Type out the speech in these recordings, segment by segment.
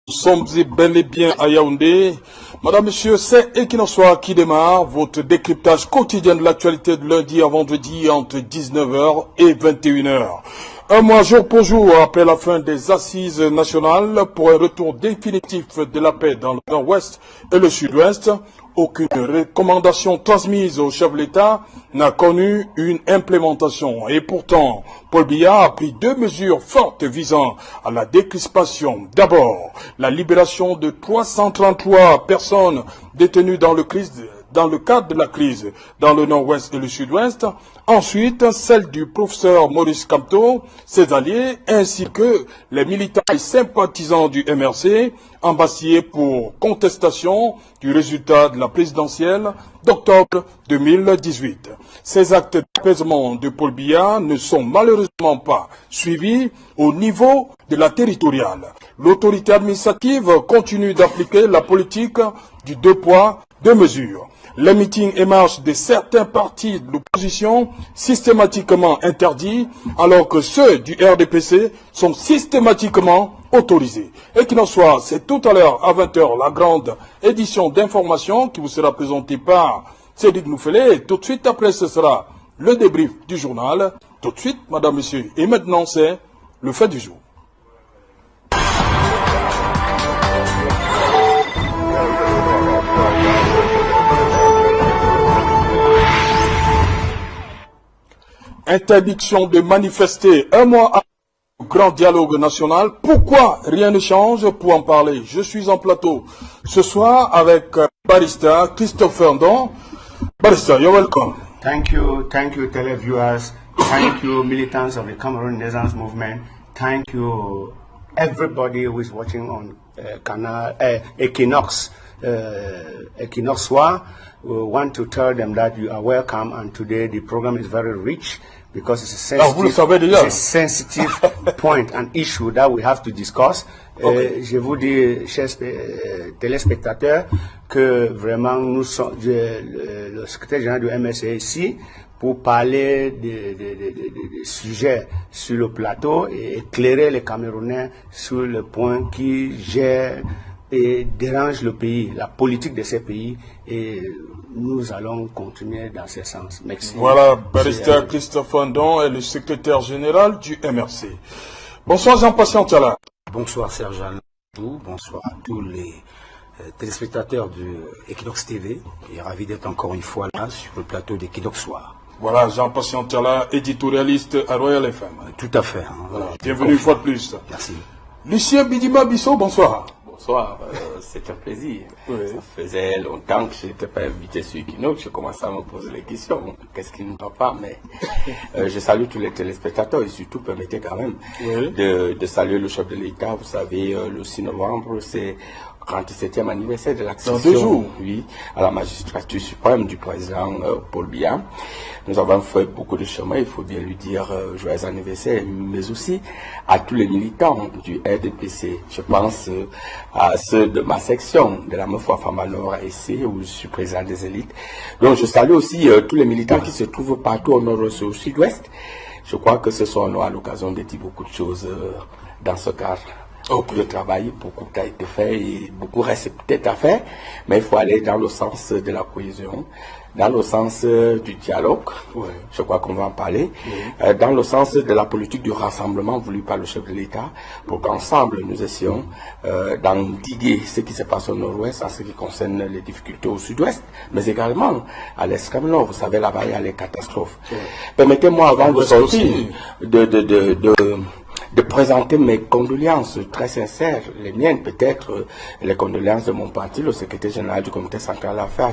Nous sommes bel et bien à Yaoundé. Madame, Monsieur, c'est Equinoxois qui démarre votre décryptage quotidien de l'actualité de lundi à vendredi entre 19h et 21h. Un mois jour pour jour après la fin des assises nationales pour un retour définitif de la paix dans le nord-ouest et le sud-ouest. Aucune recommandation transmise au chef de l'État n'a connu une implémentation. Et pourtant, Paul Biya a pris deux mesures fortes visant à la décrispation. D'abord, la libération de 333 personnes détenues dans le cadre de la crise dans le nord-ouest et le sud-ouest. Ensuite, celle du professeur Maurice Kamto, ses alliés, ainsi que les militants et sympathisants du MRC, embastillés pour contestation du résultat de la présidentielle d'octobre 2018. Ces actes d'apaisement de Paul Biya ne sont malheureusement pas suivis au niveau de la territoriale. L'autorité administrative continue d'appliquer la politique du deux poids, deux mesures. Les meetings et marches de certains partis de l'opposition systématiquement interdits, alors que ceux du RDPC sont systématiquement autorisés. Et qu'il en soit, c'est tout à l'heure à 20h la grande édition d'information qui vous sera présentée par Cédric Nouffelé. Et tout de suite après, ce sera le débrief du journal. Tout de suite, madame, monsieur. Et maintenant, c'est le fait du jour. Interdiction de manifester un mois après le grand dialogue national. Pourquoi rien ne change? Pour en parler, je suis en plateau ce soir avec Barrister Christopher Ndong. Barrister, you're welcome. Thank you, televiewers. Thank you, militants of the Cameroon Renaissance Movement. Thank you, everybody who is watching on Canal Equinox. Equinoxois. We want to tell them that you are welcome, and today the program is very rich because it's a sensitive point and issue that we have to discuss. Okay. Je vous dis, chers téléspectateurs, que vraiment nous sommes le secrétaire général du MSC ici pour parler des sujets sur le plateau et éclairer les Camerounais sur le point qui gère et dérange le pays, la politique de ces pays, et nous allons continuer dans ce sens. Merci. Voilà, Barrister Christopher Ndong est le secrétaire général du MRC. Bonsoir Jean-Patient Tiala. Bonsoir Serge Andou, bonsoir à tous les téléspectateurs de Equinox TV, et ravi d'être encore une fois là sur le plateau d'Equinoxois. Voilà, Jean-Patient Tiala, éditorialiste à Royal FM. Tout à fait. Hein, voilà. Bienvenue une fois de plus. Merci. Lucien Bidima Bissot, bonsoir. Bonsoir, c'est un plaisir. Oui. Ça faisait longtemps que je n'étais pas invité sur Equinox, je commençais à me poser les questions. Qu'est-ce qui ne va pas? Mais je salue tous les téléspectateurs et surtout permettez quand même de saluer le chef de l'État. Vous savez, le 6 novembre, c'est 37e anniversaire de l'accession à la magistrature suprême du président Paul Biya. Nous avons fait beaucoup de chemin, il faut bien lui dire joyeux anniversaire, mais aussi à tous les militants du RDPC. Je pense à ceux de ma section, de la Meufwa Fama Nord SC, où je suis président des élites. Donc je salue aussi tous les militants qui se trouvent partout au nord-ouest et au sud-ouest. Je crois que ce soir on aura l'occasion de dire beaucoup de choses dans ce cadre. Beaucoup de travail, beaucoup a été fait et beaucoup reste peut-être à faire, mais il faut aller dans le sens de la cohésion, dans le sens du dialogue, je crois qu'on va en parler, dans le sens de la politique du rassemblement voulue par le chef de l'État, pour qu'ensemble nous essayons d'endiguer ce qui se passe au nord-ouest en ce qui concerne les difficultés au sud-ouest, mais également à l'extrême nord. Vous savez, là-bas il y a les catastrophes. Permettez-moi avant de sortir de présenter mes condoléances très sincères, les miennes peut-être, les condoléances de mon parti, le secrétaire général du comité central d'affaires,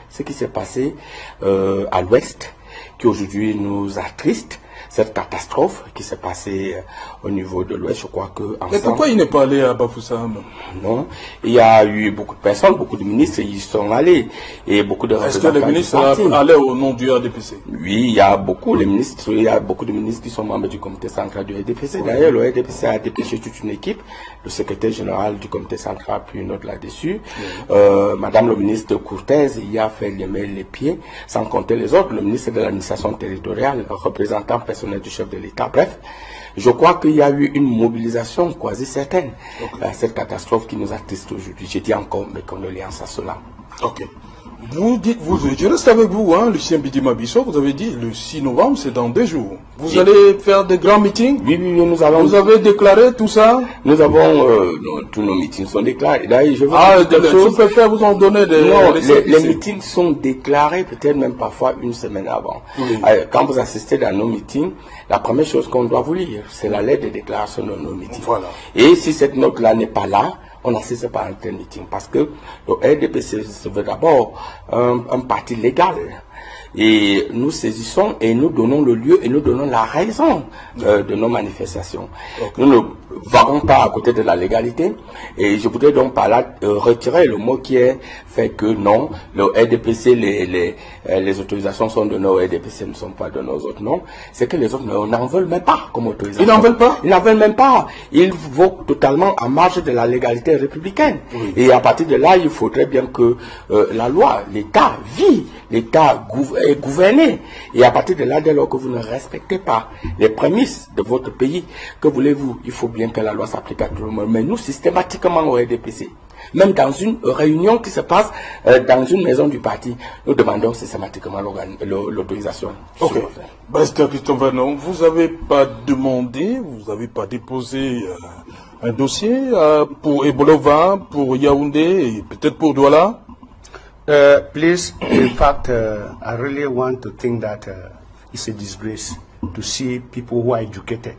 ce qui s'est passé à l'ouest, qui aujourd'hui nous attriste, cette catastrophe qui s'est passée au niveau de l'ouest. Je crois que mais pourquoi il n'est pas allé à Bafoussam? Non, il y a eu beaucoup de personnes, beaucoup de ministres, ils y sont allés, et beaucoup de représentants. Est-ce que les ministres allaient au nom du RDPC? Oui, il y a beaucoup de ministres qui sont membres du comité central du RDPC. D'ailleurs, le RDPC a dépêché toute une équipe, le secrétaire général du comité central a pris une note là-dessus. Madame le ministre Courtez y a fait les mains et les pieds, sans compter les autres, le ministre de l'administration territoriale, représentant personnel du chef de l'État. Bref, je crois qu'il y a eu une mobilisation quasi certaine à cette catastrophe qui nous atteste aujourd'hui. Je dis encore mes condoléances à cela. Ok. Vous dites, je reste avec vous, hein, Lucien Bidima Bissot, vous avez dit le 6 novembre, c'est dans 2 jours. Vous allez faire des grands meetings? Oui, nous allons. Vous avez déclaré tout ça? Nous avons, tous nos meetings sont déclarés. D'ailleurs, je veux dire les sous-préfets vous ont donné des... Non, les meetings sont déclarés peut-être même parfois une semaine avant. Oui. Quand vous assistez dans nos meetings, la première chose qu'on doit vous lire, c'est la lettre de déclaration de nos meetings. Voilà. Et si cette note-là n'est pas là, on n'assiste pas à un tel meeting parce que le RDPC se veut d'abord un parti légal. Et nous saisissons et nous donnons le lieu et nous donnons la raison de nos manifestations. Nous ne varons pas à côté de la légalité. Et je voudrais donc par là retirer le mot qui est fait que non, le RDPC, les autorisations sont de nos RDPC, ne sont pas de nos autres. Non, c'est que les autres n'en veulent même pas comme autorisation. Ils n'en veulent pas? Ils n'en veulent même pas. Ils vont totalement en marge de la légalité républicaine. Oui. Et à partir de là, il faudrait bien que la loi, l'État vit, l'État est gouverné. Et à partir de là, dès lors que vous ne respectez pas les prémices de votre pays, que voulez-vous? Il faut bien que la loi s'applique à tout le monde. Mais nous, systématiquement au RDPC, même dans une réunion qui se passe dans une maison du parti, nous demandons systématiquement l'autorisation. Ok. Bastien Christophe Vernon, vous n'avez pas demandé, vous n'avez pas déposé un dossier pour Ebolova, pour Yaoundé et peut-être pour Douala? Please, in fact, I really want to think that it's a disgrace to see people who are educated.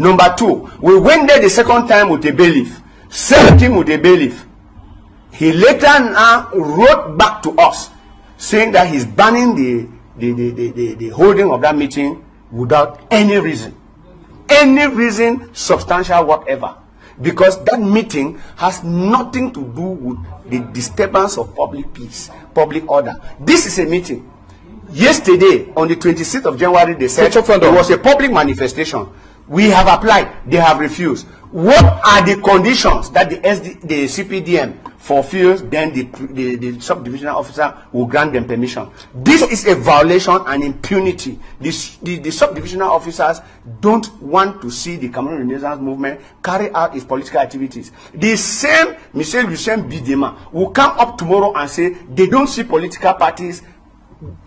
Number two, we went there the second time with a bailiff. Same thing with a bailiff. He later now wrote back to us saying that he's banning the holding of that meeting without any reason. Any reason, substantial, whatever. Because that meeting has nothing to do with the disturbance of public peace, public order. This is a meeting. Yesterday, on the 26th of January, they said there was a public manifestation. We have applied, they have refused. What are the conditions that the CPDM fulfills? Then the subdivisional officer will grant them permission. This is a violation and impunity. The subdivisional officers don't want to see the Cameroon Renaissance movement carry out its political activities. The same Michel Lucien Bidema will come up tomorrow and say they don't see political parties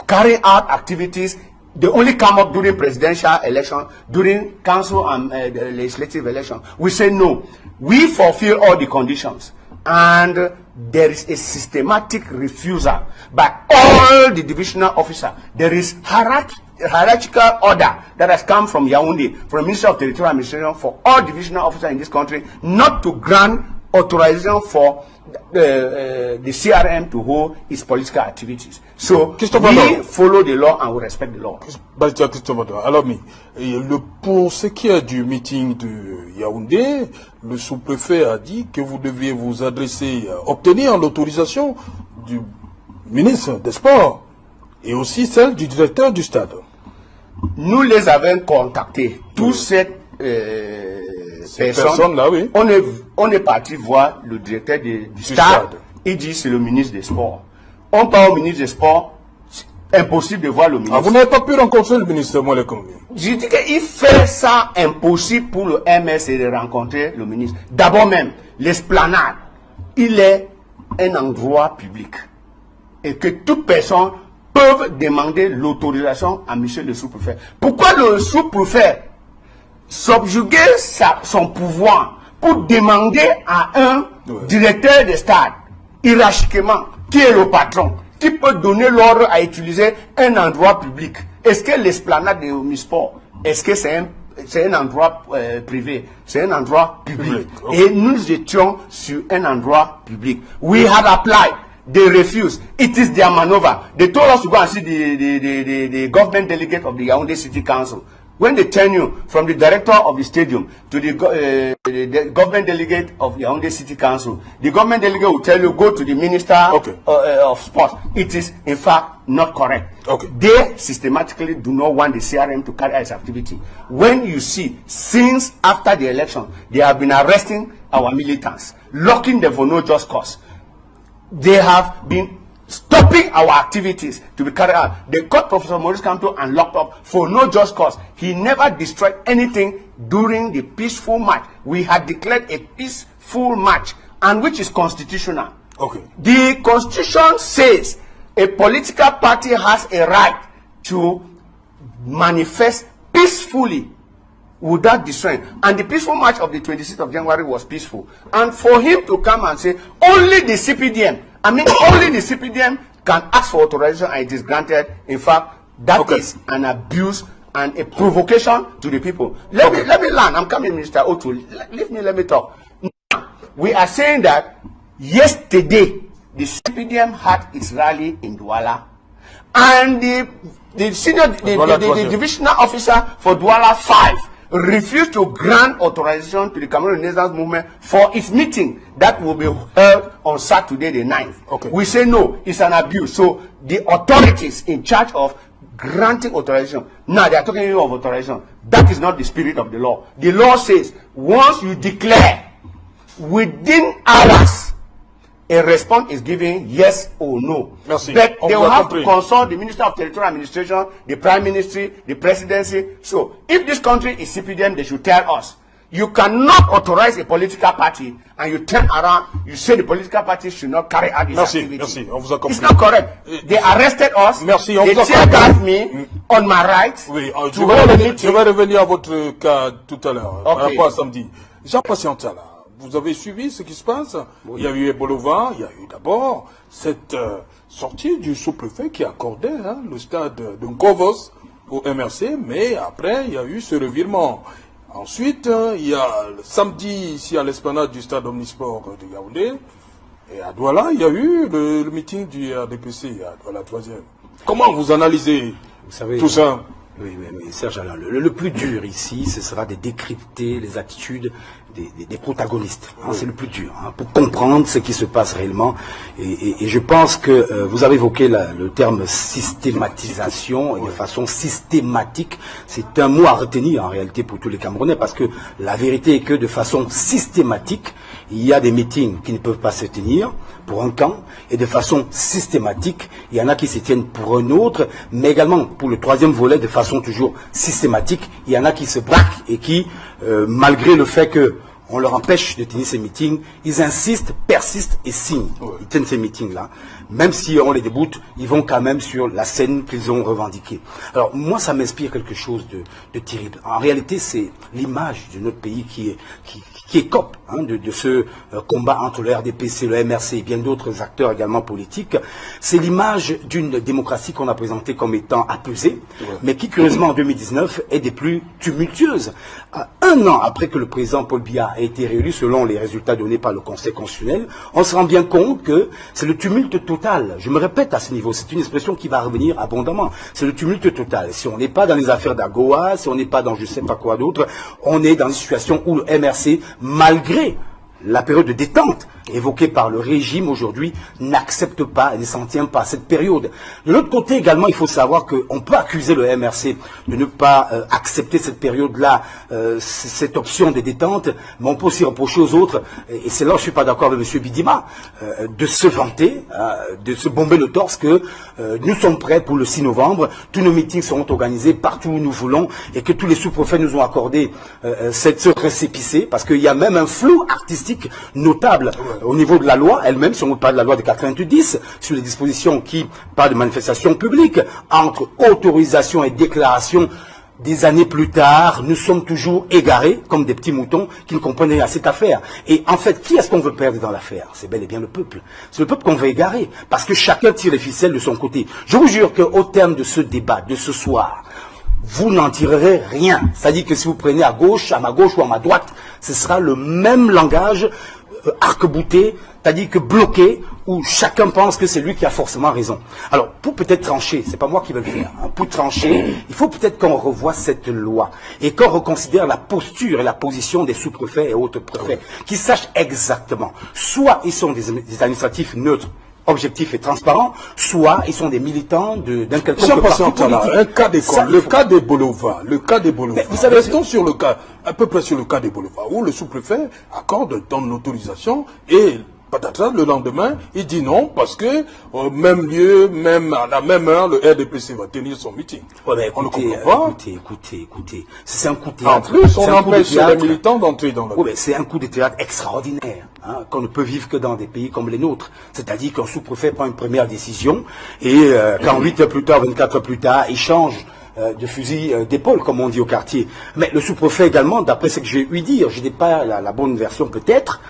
carry out activities. They only come up during presidential election, during council and legislative election. We say no. We fulfill all the conditions. And there is a systematic refusal by all the divisional officers. There is hierarchical order that has come from Yaoundé, from the Ministry of Territorial Administration, for all divisional officers in this country not to grant authorization for the CRM to hold its political activities. So we follow the law and we respect the law. Alors, pour ce qui est du meeting de Yaoundé, le sous-préfet a dit que vous deviez vous adresser, obtenir l'autorisation du ministre des Sports et aussi celle du directeur du stade. Nous les avons contactés. Tous ces personnes là, oui. On est parti voir le directeur du stade. Il dit c'est le ministre des Sports. On parle au ministre des Sports, impossible de voir le ministre. Ah, vous n'avez pas pu rencontrer le ministre, moi, les communes. Je dis qu'il fait ça impossible pour le MS de rencontrer le ministre. D'abord même, l'esplanade, il est un endroit public. Et que toute personne peut demander l'autorisation à monsieur le sous-préfet. Pourquoi le sous-préfet subjuguer son pouvoir pour demander à un directeur de stade, hiérarchiquement, qui est le patron, qui peut donner l'ordre à utiliser un endroit public. Est-ce que l'esplanade de Omnisport, est-ce que c'est un endroit privé? C'est un endroit public. Et nous étions sur un endroit public. We had applied. They refused. It is their maneuver. They told us to go and see the government delegate of the Yaoundé City Council. When they turn you from the director of the stadium to the government delegate of the Yaoundé City Council, the government delegate will tell you, go to the minister of sports. It is, in fact, not correct. They systematically do not want the CRM to carry out its activity. When you see, since after the election, they have been arresting our militants, locking them for no just cause. They have been stopping our activities to be carried out. They caught Professor Maurice Kamto and locked up for no just cause. He never destroyed anything during the peaceful march. We had declared a peaceful march, and which is constitutional. The Constitution says a political party has a right to manifest peacefully without destroying. And the peaceful march of the 26th of January was peaceful. And for him to come and say, only the CPDM, only the CPDM can ask for authorization and it is granted. In fact, that is an abuse and a provocation to the people. Let me learn. I'm coming, Mr. Otu. Let me talk. Now, we are saying that yesterday, the CPDM had its rally in Douala. And the divisional officer for Douala 5 refused to grant authorization to the Cameroon Renaissance Movement for its meeting that will be held on Saturday the 9th. We say no, it's an abuse. So the authorities in charge of granting authorization, now they are talking of authorization. That is not the spirit of the law. The law says once you declare, within hours, a response is given yes or no. But they will have to consult the Minister of Territorial Administration, the Prime Ministry, the Presidency. So if this country is CPDM, they should tell us. You cannot authorize a political party and you turn around, you say the political party should not carry out this activity. It's not correct. They arrested us. They tear-gassed me on my rights. Je vais revenir à votre cas tout à l'heure, par rapport à samedi. Jean Patienta, là. Vous avez suivi ce qui se passe? Il y a eu Ebolova, il y a eu d'abord cette sortie du sous-préfet qui accordait le stade de Nkovos au MRC, mais après il y a eu ce revirement. Ensuite, il y a samedi ici à l'esplanade du stade Omnisport de Yaoundé, et à Douala, il y a eu le meeting du RDPC à Douala 3e. Comment vous analysez tout ça? Oui, Serge Alain, le plus dur ici, ce sera de décrypter les attitudes des protagonistes. C'est le plus dur, pour comprendre ce qui se passe réellement. Et je pense que vous avez évoqué le terme systématisation, et de façon systématique. C'est un mot à retenir en réalité pour tous les Camerounais, parce que la vérité est que de façon systématique, il y a des meetings qui ne peuvent pas se tenir pour un camp, et de façon systématique, il y en a qui se tiennent pour un autre, mais également pour le troisième volet, de façon toujours systématique, il y en a qui se braquent et qui, malgré le fait que on leur empêche de tenir ces meetings, ils insistent, persistent et signent. Ils tiennent ces meetings-là. Même si on les déboute, ils vont quand même sur la scène qu'ils ont revendiquée. Alors, moi, ça m'inspire quelque chose de terrible. En réalité, c'est l'image de notre pays qui écope de ce combat entre le RDPC, le MRC et bien d'autres acteurs également politiques. C'est l'image d'une démocratie qu'on a présentée comme étant apaisée, mais qui, curieusement, en 2019, est des plus tumultueuses. Un an après que le président Paul Biya a été réélu, selon les résultats donnés par le Conseil constitutionnel, on se rend bien compte que c'est le tumulte total. Je me répète à ce niveau, c'est une expression qui va revenir abondamment. C'est le tumulte total. Si on n'est pas dans les affaires d'Agoa, si on n'est pas dans je sais pas quoi d'autre, on est dans une situation où le MRC, malgré la période de détente évoquée par le régime aujourd'hui, n'accepte pas et ne s'en tient pas à cette période. De l'autre côté également, il faut savoir qu'on peut accuser le MRC de ne pas accepter cette période-là, cette option de détente, mais on peut aussi reprocher aux autres, et c'est là où je ne suis pas d'accord avec M. Bidima, de se vanter, de se bomber le torse que nous sommes prêts pour le 6 novembre, tous nos meetings seront organisés partout où nous voulons, et que tous les sous-préfets nous ont accordé ce récépissé, parce qu'il y a même un flou artistique notable au niveau de la loi elle-même, si on parle de la loi de 90, sur les dispositions qui parlent de manifestations publiques, entre autorisation et déclaration. des années plus tard, nous sommes toujours égarés, comme des petits moutons qui ne comprennent rien à cette affaire. Et en fait, qui est-ce qu'on veut perdre dans l'affaire? C'est bel et bien le peuple. C'est le peuple qu'on veut égarer, parce que chacun tire les ficelles de son côté. Je vous jure qu'au terme de ce débat, de ce soir, vous n'en tirerez rien. C'est-à-dire que si vous prenez à ma gauche ou à ma droite, ce sera le même langage arc-bouté, c'est-à-dire que bloqué, où chacun pense que c'est lui qui a forcément raison. Alors, pour peut-être trancher, c'est pas moi qui vais le faire, hein, pour trancher, il faut peut-être qu'on revoie cette loi et qu'on reconsidère la posture et la position des sous-préfets et autres préfets, qui sachent exactement, soit ils sont des administratifs neutres, objectifs et transparents, soit ils sont des militants d'un quelconque parti politique. Un cas d'école, le cas des Bolova, vous savez, restons sur le cas, à peu près sur le cas des Bolova, où le sous-préfet accorde une autorisation et patatras, le lendemain, il dit non parce que au même lieu, même à la même heure, le RDPC va tenir son meeting. Ouais, mais écoutez, on ne comprend pas. Écoutez, c'est un coup de théâtre. En plus, on empêche les militants d'entrer dans la... Oui, mais c'est un coup de théâtre extraordinaire, hein, qu'on ne peut vivre que dans des pays comme les nôtres. C'est-à-dire qu'un sous-préfet prend une première décision et quand 8 heures plus tard, 24 heures plus tard, il change de fusil d'épaule, comme on dit au quartier. Mais le sous-préfet également, d'après ce que j'ai eu dire, je n'ai pas la bonne version peut-être,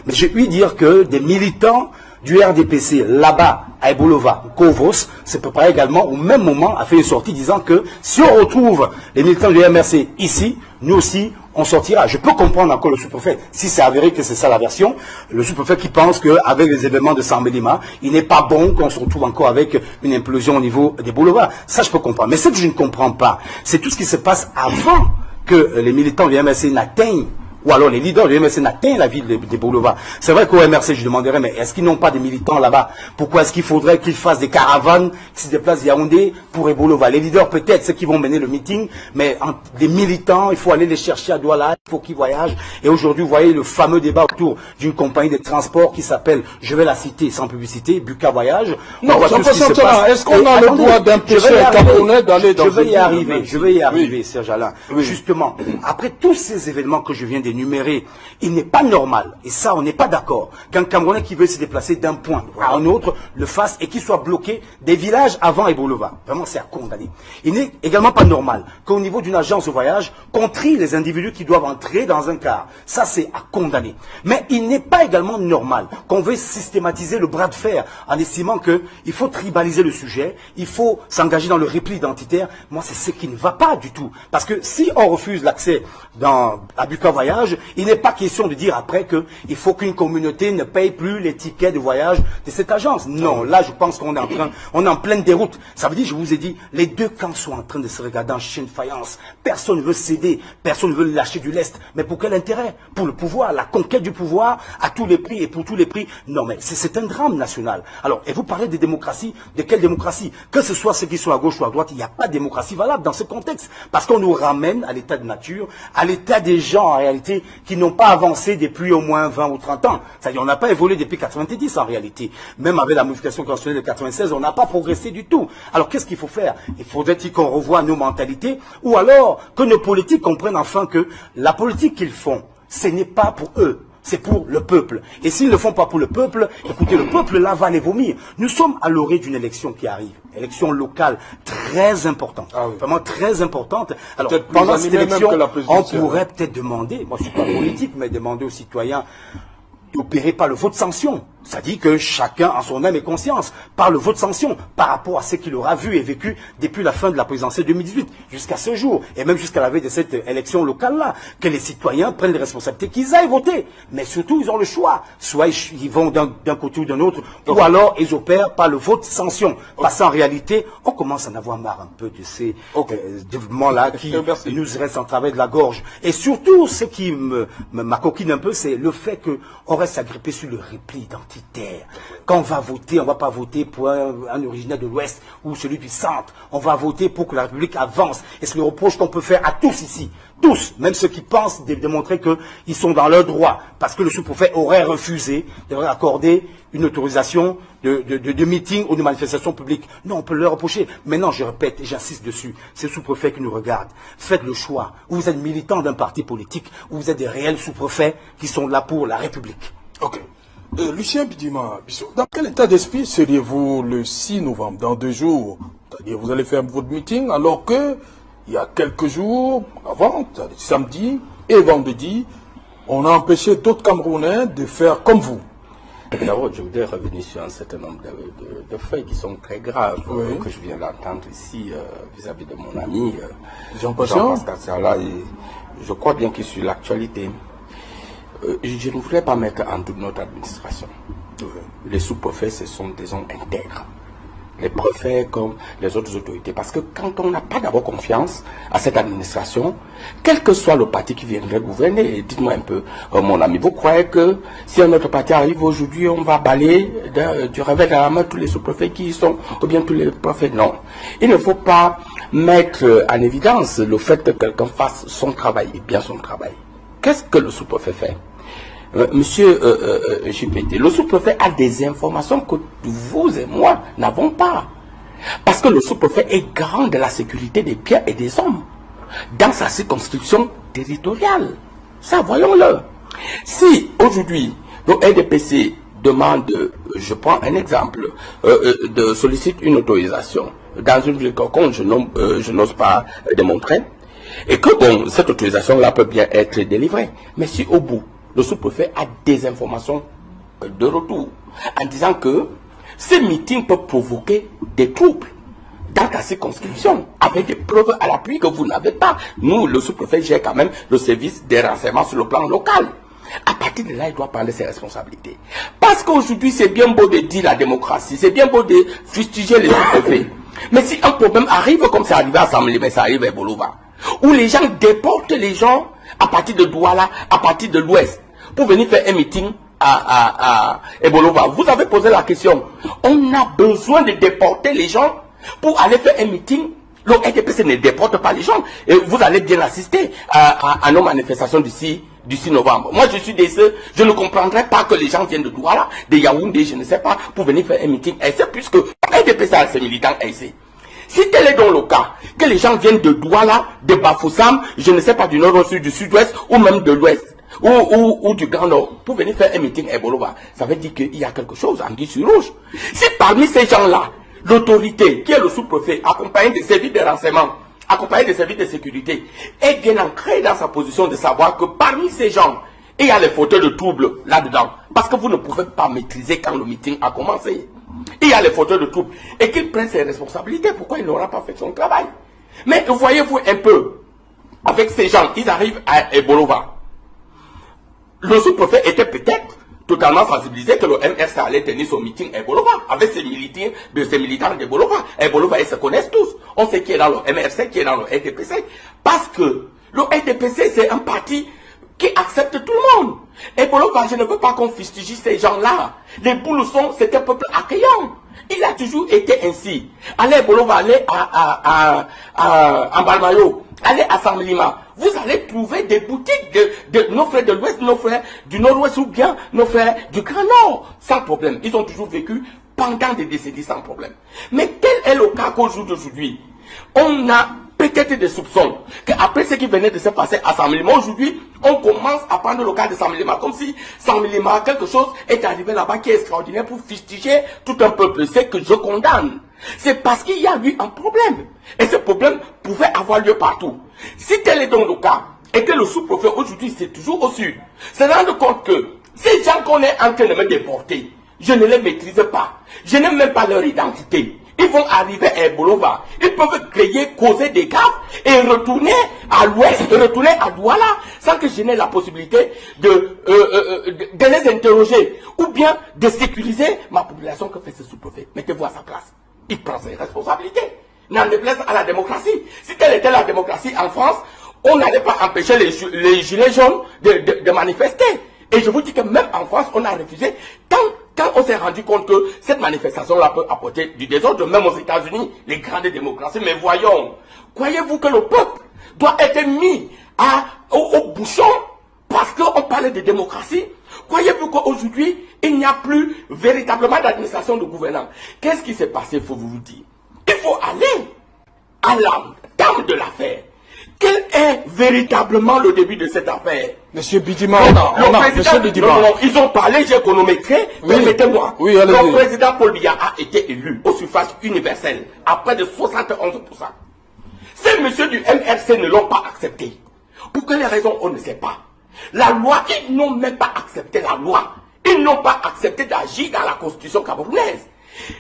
mais j'ai eu dire que des militants du RDPC, là-bas, à Ebolova, Kovros, c'est peu près également, au même moment, a fait une sortie disant que si on retrouve les militants du MRC ici, nous aussi, on sortira. Je peux comprendre encore le sous-préfet, si c'est avéré que c'est ça la version, le sous-préfet qui pense qu'avec les événements de Sambelima, il n'est pas bon qu'on se retrouve encore avec une implosion au niveau des Bolova. Ça, je peux comprendre. Mais ce que je ne comprends pas, c'est tout ce qui se passe avant que les militants du MRC n'atteignent, ou alors les leaders du MRC n'atteignent la ville des Bolova. C'est vrai qu'au MRC, je demanderais, mais est-ce qu'ils n'ont pas des militants là-bas? Pourquoi est-ce qu'il faudrait qu'ils fassent des caravanes qui se déplacent Yaoundé pour Ebolova? Les leaders, peut-être, ceux qui vont mener le meeting, mais des militants, il faut aller les chercher à Douala, il faut qu'ils voyagent. Et aujourd'hui, vous voyez le fameux débat autour d'une compagnie de transport qui s'appelle, je vais la citer sans publicité, Buka Voyage. Non, est-ce qu'on a le droit d'empêcher un Camerounais d'aller dans Je vais y arriver, Serge Alain. Oui. Justement, après tous ces événements que je viens d'énumérer, il n'est pas normal, et ça on n'est pas d'accord, qu'un Camerounais qui veut se déplacer d'un point à un autre le fasse et qu'il soit bloqué des villages avant Ebolova. Vraiment, c'est à condamner. Il n'est également pas normal qu'au niveau d'une agence de voyage, qu'on trie les individus qui doivent entrer dans un car. Ça, c'est à condamner. Mais il n'est pas également normal qu'on veuille systématiser le bras de fer en estimant qu'il faut tribaliser le sujet, il faut s'engager dans le repli identitaire. Moi, c'est ce qui ne va pas du tout. Parce que si on refuse l'accès à Buka Voyage, il n'est pas question de dire après qu'il faut qu'une communauté ne paye plus les tickets de voyage de cette agence. Non, là je pense qu'on est en pleine déroute. Ça veut dire, je vous ai dit, les deux camps sont en train de se regarder en chien de faïence. Personne ne veut céder, personne ne veut lâcher du lest. Mais pour quel intérêt? Pour le pouvoir, la conquête du pouvoir à tous les prix et pour tous les prix. Non mais c'est un drame national. Alors, et vous parlez de démocratie, de quelle démocratie? Que ce soit ceux qui sont à gauche ou à droite, il n'y a pas de démocratie valable dans ce contexte. Parce qu'on nous ramène à l'état de nature, à l'état des gens en réalité qui n'ont pas avancé depuis au moins 20 ou 30 ans. C'est-à-dire, on n'a pas évolué depuis 90 en réalité. Même avec la modification constitutionnelle de 96, on n'a pas progressé du tout. Alors, qu'est-ce qu'il faut faire? Il faudrait-il qu'on revoie nos mentalités, ou alors que nos politiques comprennent enfin que la politique qu'ils font, ce n'est pas pour eux. C'est pour le peuple. Et s'ils ne le font pas pour le peuple, écoutez, le peuple là va les vomir. Nous sommes à l'orée d'une élection qui arrive. Élection locale très importante. Ah oui. Vraiment très importante. Alors, pendant cette élection, on pourrait peut-être demander, moi je ne suis pas politique, mais demander aux citoyens d'opérer par le vote sanction. Ça dit que chacun, en son âme et conscience, par le vote sanction, par rapport à ce qu'il aura vu et vécu depuis la fin de la présidentielle 2018, jusqu'à ce jour, et même jusqu'à la veille de cette élection locale-là, que les citoyens prennent les responsabilités, qu'ils aillent voter. Mais surtout, ils ont le choix. Soit ils vont d'un côté ou d'un autre, ou alors ils opèrent par le vote sanction. Parce qu'en réalité, on commence à en avoir marre un peu de ces développements-là qui nous restent en travers de la gorge. Et surtout, ce qui m'acoquine un peu, c'est le fait qu'on reste agrippé sur le repli identitaire. Quand on va voter, on ne va pas voter pour un originaire de l'Ouest ou celui du Centre. On va voter pour que la République avance. Et c'est le reproche qu'on peut faire à tous ici. Tous, même ceux qui pensent démontrer qu'ils sont dans leur droit. Parce que le sous-préfet aurait refusé de leur accorder une autorisation de meeting ou de manifestation publique. Non, on peut leur reprocher. Maintenant, je répète et j'insiste dessus, c'est le sous-préfet qui nous regarde. Faites le choix. Ou vous êtes militant d'un parti politique, ou vous êtes des réels sous-préfets qui sont là pour la République. Ok. Lucien Bidima, dans quel état d'esprit seriez-vous le 6 novembre, dans 2 jours? C'est-à-dire, vous allez faire votre meeting alors que il y a quelques jours, avant, samedi et vendredi, on a empêché d'autres Camerounais de faire comme vous. D'abord, je voudrais revenir sur un certain nombre de faits qui sont très graves, que je viens d'entendre ici vis-à-vis de mon ami Jean-Pascal Sala. Je crois bien que sur l'actualité, je ne voudrais pas mettre en doute notre administration. Les sous-préfets, ce sont des hommes intègres. Les préfets comme les autres autorités. Parce que quand on n'a pas d'abord confiance à cette administration, quel que soit le parti qui viendrait gouverner, dites-moi un peu, mon ami, vous croyez que si un autre parti arrive aujourd'hui, on va balayer du revers de la main tous les sous-préfets qui y sont, ou bien tous les préfets? Non. Il ne faut pas mettre en évidence le fait que quelqu'un fasse son travail, et bien son travail. Qu'est-ce que le sous-préfet fait? Monsieur JPT, le sous-préfet a des informations que vous et moi n'avons pas. Parce que le sous-préfet est garant de la sécurité des biens et des hommes dans sa circonscription territoriale. Ça, voyons-le. Si aujourd'hui, le RDPC demande, je prends un exemple, de solliciter une autorisation dans une ville quelconque, je n'ose pas démontrer, et que bon, cette autorisation-là peut bien être délivrée. Mais si au bout, le sous-préfet a des informations de retour en disant que ces meetings peuvent provoquer des troubles dans ta circonscription avec des preuves à l'appui que vous n'avez pas. Nous, le sous-préfet, gère quand même le service des renseignements sur le plan local. À partir de là, il doit prendre ses responsabilités. Parce qu'aujourd'hui, c'est bien beau de dire la démocratie, c'est bien beau de fustiger les sous-préfets. Mais si un problème arrive, comme c'est arrivé à Samlé, mais ça arrive à Bolova, où les gens déportent les gens à partir de Douala, à partir de l'Ouest, pour venir faire un meeting à Ebolova. Vous avez posé la question. On a besoin de déporter les gens pour aller faire un meeting. Le RDPC ne déporte pas les gens. Et vous allez bien assister à nos manifestations d'ici 6 novembre. Moi, je suis de ceux, je ne comprendrais pas que les gens viennent de Douala, de Yaoundé, je ne sais pas, pour venir faire un meeting aisé, puisque le RDPC a ses militants aisés. Si tel est donc le cas, que les gens viennent de Douala, de Bafoussam, je ne sais pas, du nord au sud, du sud-ouest, ou même de l'ouest, ou du Grand Nord, pour venir faire un meeting à Ebolova, ça veut dire qu'il y a quelque chose en guise sur rouge. Si parmi ces gens-là, l'autorité, qui est le sous-préfet, accompagné des services de renseignement, accompagné des services de sécurité, est bien ancré dans sa position de savoir que parmi ces gens, il y a les fauteurs de troubles là-dedans. Parce que vous ne pouvez pas maîtriser quand le meeting a commencé. Il y a les fauteurs de troubles. Et qu'il prenne ses responsabilités. Pourquoi il n'aura pas fait son travail? Mais voyez-vous un peu, avec ces gens, ils arrivent à Ebolova. Le sous-préfet était peut-être totalement sensibilisé que le MRC allait tenir son meeting à Ebolova, avec ses militants d'Ebolova. Ebolova, ils se connaissent tous. On sait qui est dans le MRC, qui est dans le RDPC. Parce que le RDPC, c'est un parti qui accepte tout le monde. Ebolova, je ne veux pas qu'on fustige ces gens-là. Les Bouloussons, c'est un peuple accueillant. Il a toujours été ainsi. Allez Ebolova, allez à Balmayo, allez à Samlima. Vous allez trouver des boutiques de nos frères de l'Ouest, nos frères du Nord-Ouest ou bien nos frères du Grand Nord. Sans problème. Ils ont toujours vécu pendant des décennies sans problème. Mais tel est le cas qu'aujourd'hui, on a peut-être des soupçons qu'après ce qui venait de se passer à Samlima, aujourd'hui, on commence à prendre le cas de Samlima comme si Samlima, quelque chose est arrivé là-bas qui est extraordinaire pour fustiger tout un peuple. C'est que je condamne. C'est parce qu'il y a eu un problème. Et ce problème pouvait avoir lieu partout. Si tel est donc le cas, et que le sous-préfet aujourd'hui, c'est toujours au sud, se rendre compte que ces gens qu'on est en train de me déporter, je ne les maîtrise pas. Je n'ai même pas leur identité. Ils vont arriver à Ebolova. Ils peuvent créer, causer des gaffes et retourner à l'ouest, retourner à Douala sans que je n'ai la possibilité de les interroger ou bien de sécuriser ma population. Que fait ce sous-préfet? Mettez-vous à sa place. Il prend ses responsabilités. N'en déplaise à la démocratie. Si telle était la démocratie en France, on n'allait pas empêcher les gilets jaunes de manifester. Et je vous dis que même en France, on a refusé quand on s'est rendu compte que cette manifestation-là peut apporter du désordre, même aux États-Unis, les grandes démocraties. Mais voyons, croyez-vous que le peuple doit être mis au bouchon parce qu'on parle de démocratie? Croyez-vous qu'aujourd'hui, il n'y a plus véritablement d'administration de gouvernance? Qu'est-ce qui s'est passé, il faut vous dire? Il faut aller à la dame de l'affaire. Quel est véritablement le début de cette affaire? Monsieur Bidima, ils ont parlé, j'ai chronométré, permettez-moi. Oui, le président Paul Biya a été élu au suffrage universel à près de 71%. Ce Ces messieurs du MRC ne l'ont pas accepté. Pour quelles raisons, on ne sait pas. La loi, ils n'ont même pas accepté la loi. Ils n'ont pas accepté d'agir dans la constitution camerounaise.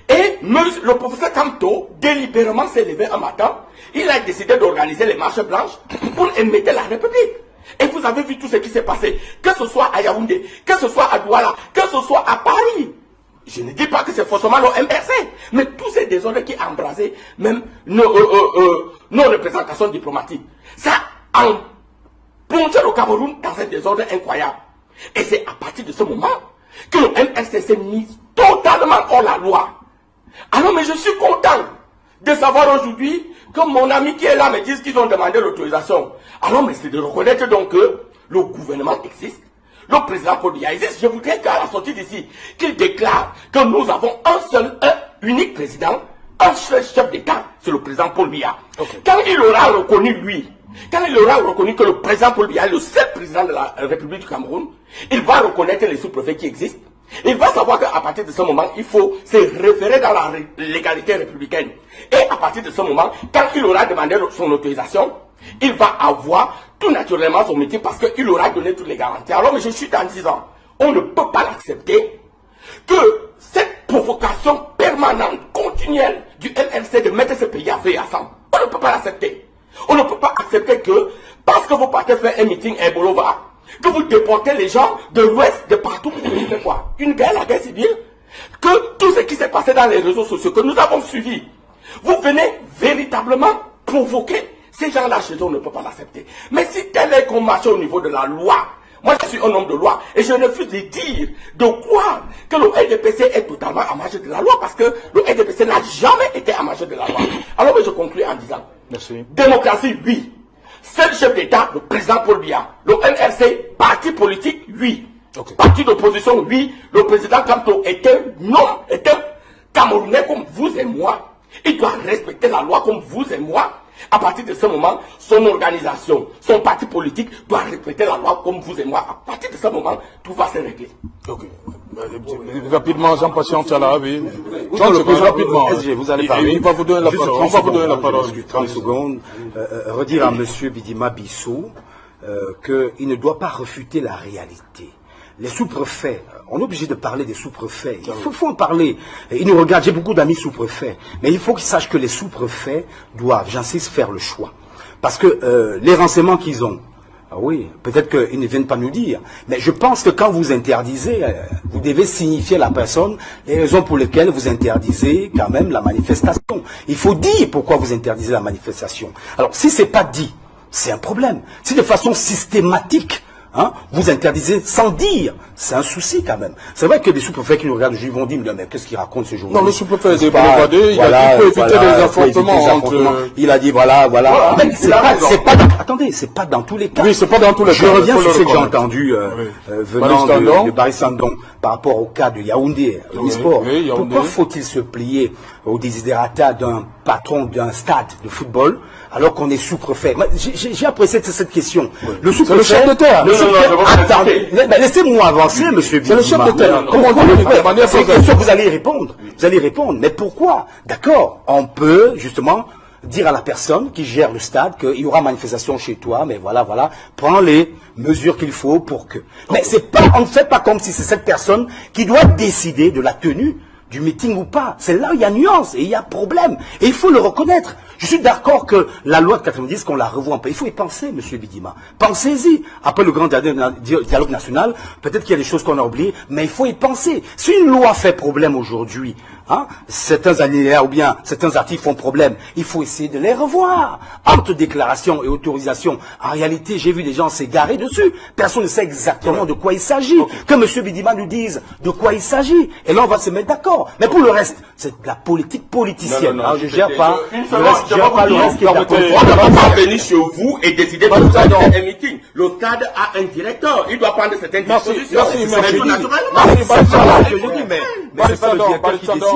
Et le professeur Kamto, délibérément s'est levé un matin, il a décidé d'organiser les marches blanches pour émettre la République. Et vous avez vu tout ce qui s'est passé, que ce soit à Yaoundé, que ce soit à Douala, que ce soit à Paris. Je ne dis pas que c'est forcément le MRC, mais tous ces désordres qui ont embrasé même nos représentations diplomatiques. Ça a plongé le Cameroun dans un désordre incroyable. Et c'est à partir de ce moment que le MRC s'est mis totalement hors la loi. Alors, mais je suis content de savoir aujourd'hui que mon ami qui est là me dise qu'ils ont demandé l'autorisation. Alors, mais c'est de reconnaître donc que le gouvernement existe. Le président Paul Biya existe. Je voudrais qu'à la sortie d'ici, qu'il déclare que nous avons un unique président, un seul chef d'État, c'est le président Paul Biya. Okay. Quand il aura reconnu lui, quand il aura reconnu que le président Paul Biya est le seul président de la République du Cameroun, il va reconnaître les sous-préfets qui existent. Il va savoir qu'à partir de ce moment, il faut se référer dans la légalité républicaine. Et à partir de ce moment, quand il aura demandé son autorisation, il va avoir tout naturellement son métier parce qu'il aura donné toutes les garanties. Alors, mais je suis en disant, on ne peut pas l'accepter que cette provocation permanente, continuelle du MRC de mettre ce pays à feu et à sang. On ne peut pas l'accepter. On ne peut pas accepter que, parce que vous partez faire un meeting à Bolova, que vous déportez les gens de l'Ouest, de partout, vous venez faire quoi? Une guerre, la guerre civile? Que tout ce qui s'est passé dans les réseaux sociaux, que nous avons suivi, vous venez véritablement provoquer ces gens-là chez eux, on ne peut pas l'accepter. Mais si tel est qu'on marche au niveau de la loi, moi je suis un homme de loi, et je refuse de dire, de croire que le LDPC est totalement à marge de la loi, parce que le LDPC n'a jamais été à marge de la loi. Alors je conclue en disant, merci. Démocratie, oui. Seul chef d'État, le président Paul Biya. Le MRC, parti politique, oui. Okay. Parti d'opposition, oui. Le président Kamto est un Camerounais comme vous et moi. Il doit respecter la loi comme vous et moi. À partir de ce moment, son organisation, son parti politique doit respecter la loi comme vous et moi. À partir de ce moment, tout va se régler. Ok. Rapidement, Jean Patient Tchala, oui. Rapidement. Vous allez parler. Il va vous donner la parole. On va vous donner la parole. 30 secondes. Redire à M. Bidima Bissou qu'il ne doit pas refuter la réalité. Les sous-préfets, on est obligé de parler des sous-préfets. Il faut en parler. Ils nous regardent, j'ai beaucoup d'amis sous-préfets. Mais il faut qu'ils sachent que les sous-préfets doivent, j'insiste, faire le choix. Parce que les renseignements qu'ils ont, ah oui, peut-être qu'ils ne viennent pas nous dire. Mais je pense que quand vous interdisez, vous devez signifier à la personne les raisons pour lesquelles vous interdisez quand même la manifestation. Il faut dire pourquoi vous interdisez la manifestation. Alors, si ce n'est pas dit, c'est un problème. Si de façon systématique, vous interdisez sans dire, c'est un souci quand même. C'est vrai que les sous-préfets qui nous regardent, ils vont dire, mais qu'est-ce qu'il raconte ce jour-là? Non, le sous-préfet est débordé, il a dit qu'il faut éviter les affrontements. Il a dit, voilà. Mais c'est pas, attendez, c'est pas dans tous les cas. Oui, c'est pas dans tous les cas. Je reviens sur ce que j'ai entendu venant de Barry Sandon par rapport au cas de Yaoundé, l'e-sport. Pourquoi faut-il se plier au désiderata d'un patron d'un stade de football alors qu'on est sous-préfet? J'ai apprécié cette question. Le sous-préfet, le chef de terre. Attendez, laissez-moi avancer, monsieur Bidima. C'est le chef de terre. C'est une question que vous allez répondre. Vous allez répondre. Mais pourquoi? D'accord, on peut justement dire à la personne qui gère le stade qu'il y aura manifestation chez toi, mais voilà, prends les mesures qu'il faut pour que... Mais c'est pas, on ne fait pas comme si c'est cette personne qui doit décider de la tenue du meeting ou pas. C'est là où il y a nuance et il y a problème. Et il faut le reconnaître. Je suis d'accord que la loi de 90, qu'on la revoit un peu. Il faut y penser, monsieur Bidima. Pensez-y. Après le grand dialogue national, peut-être qu'il y a des choses qu'on a oubliées, mais il faut y penser. Si une loi fait problème aujourd'hui, certains alinéas ou bien certains articles font problème, il faut essayer de les revoir. Entre déclaration et autorisation, en réalité, j'ai vu des gens s'égarer dessus. Personne ne sait exactement de quoi il s'agit. Que monsieur Bidima nous dise de quoi il s'agit. Et là, on va se mettre d'accord. Mais pour le reste, c'est de la politique politicienne. Non, alors, je ne gère pas. On ne va pas venir chez vous et décider de faire un meeting. Le stade a un directeur. Il doit prendre certaines dispositions. Merci.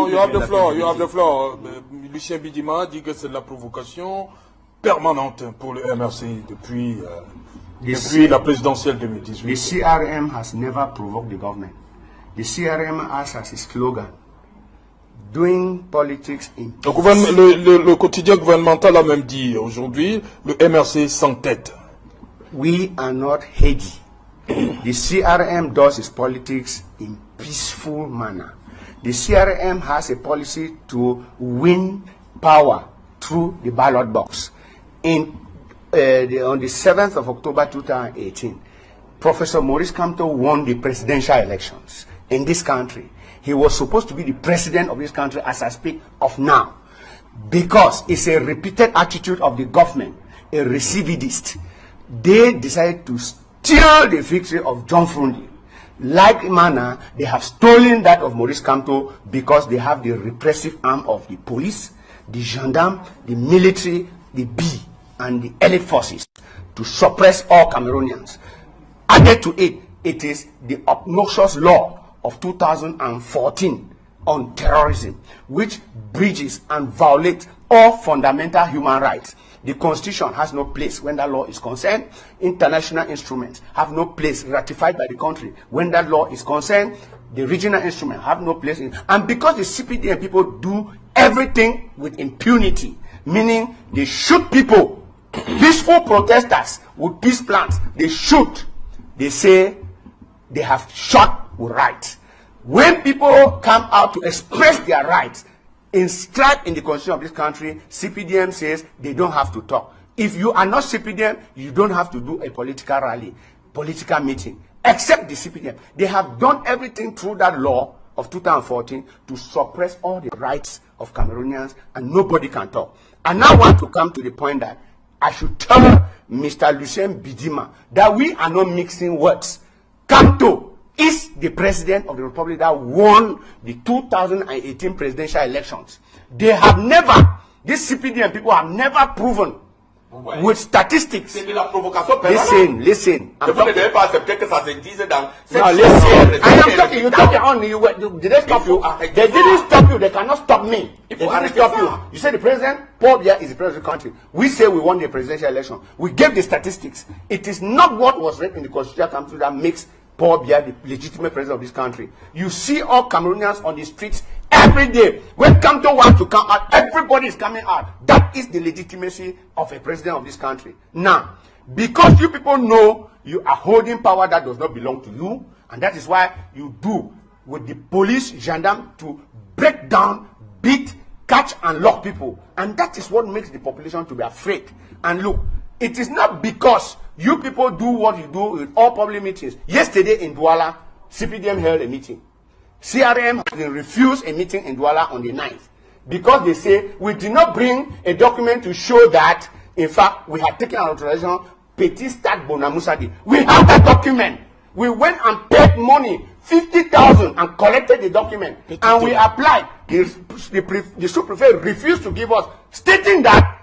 You have the floor. Lucien Bidima dit que c'est de la provocation permanente pour le MRC depuis la présidentielle 2018. The CRM has never provoked the government. The CRM has as a slogan, doing politics in peace. Le quotidien gouvernemental a même dit aujourd'hui, le MRC s'entête. We are not heady. The CRM does its politics in peaceful manner. The CRM has a policy to win power through the ballot box. On the 7th of October 2018, Professor Maurice Kamto won the presidential elections in this country. He was supposed to be the president of this country as I speak of now, because it's a repeated attitude of the government, a recidivist. They decided to steal the victory of John Frundi. Like manner, they have stolen that of Maurice Kamto because they have the repressive arm of the police, the gendarme, the military, the B, and the elite forces to suppress all Cameroonians. Added to it, it is the obnoxious law of 2014 on terrorism, which breaches and violates all fundamental human rights. The Constitution has no place when that law is concerned. International instruments have no place ratified by the country when that law is concerned. The regional instruments have no place in. And because the CPDM people do everything with impunity, meaning they shoot people, peaceful protesters with peace plans, they shoot. They say they have shot with rights. When people come out to express their rights, inscribed in the constitution of this country, CPDM says they don't have to talk. If you are not CPDM, you don't have to do a political rally, political meeting, except the CPDM. They have done everything through that law of 2014 to suppress all the rights of Cameroonians, and nobody can talk. I now want to come to the point that I should tell Mr. Lucien Bidima that we are not mixing words. Kamto is the president of the republic that won the 2018 presidential elections. They have never, these CPDM people have never proven with statistics. C'est de la provocation permanente. Listen. Vous ne devez pas accepter que ça se dise dans cette I am talking, you talking on, did they stop you? They didn't stop you, they cannot stop me. They didn't stop you. You say the president, Paul Biya is the president of the country. We say we won the presidential election. We gave the statistics. It is not what was written in the Constitutional Council that makes Paul Biya the legitimate president of this country. You see all Cameroonians on the streets every day. When Kamto wants to come out, everybody is coming out. That is the legitimacy of a president of this country. Now, because you people know you are holding power that does not belong to you, and that is why you do with the police, gendarme, to break down, beat, catch, and lock people. And that is what makes the population to be afraid. And look, it is not because you people do what you do in all public meetings. Yesterday in Douala, CPDM held a meeting. CRM has refused a meeting in Douala on the 9th because they say we did not bring a document to show that, in fact, we had taken an authorization, Petit Stade Bonamusadi. We have that document. We went and paid money, 50,000, and collected the document. And we applied. The sous-prefect refused to give us, stating that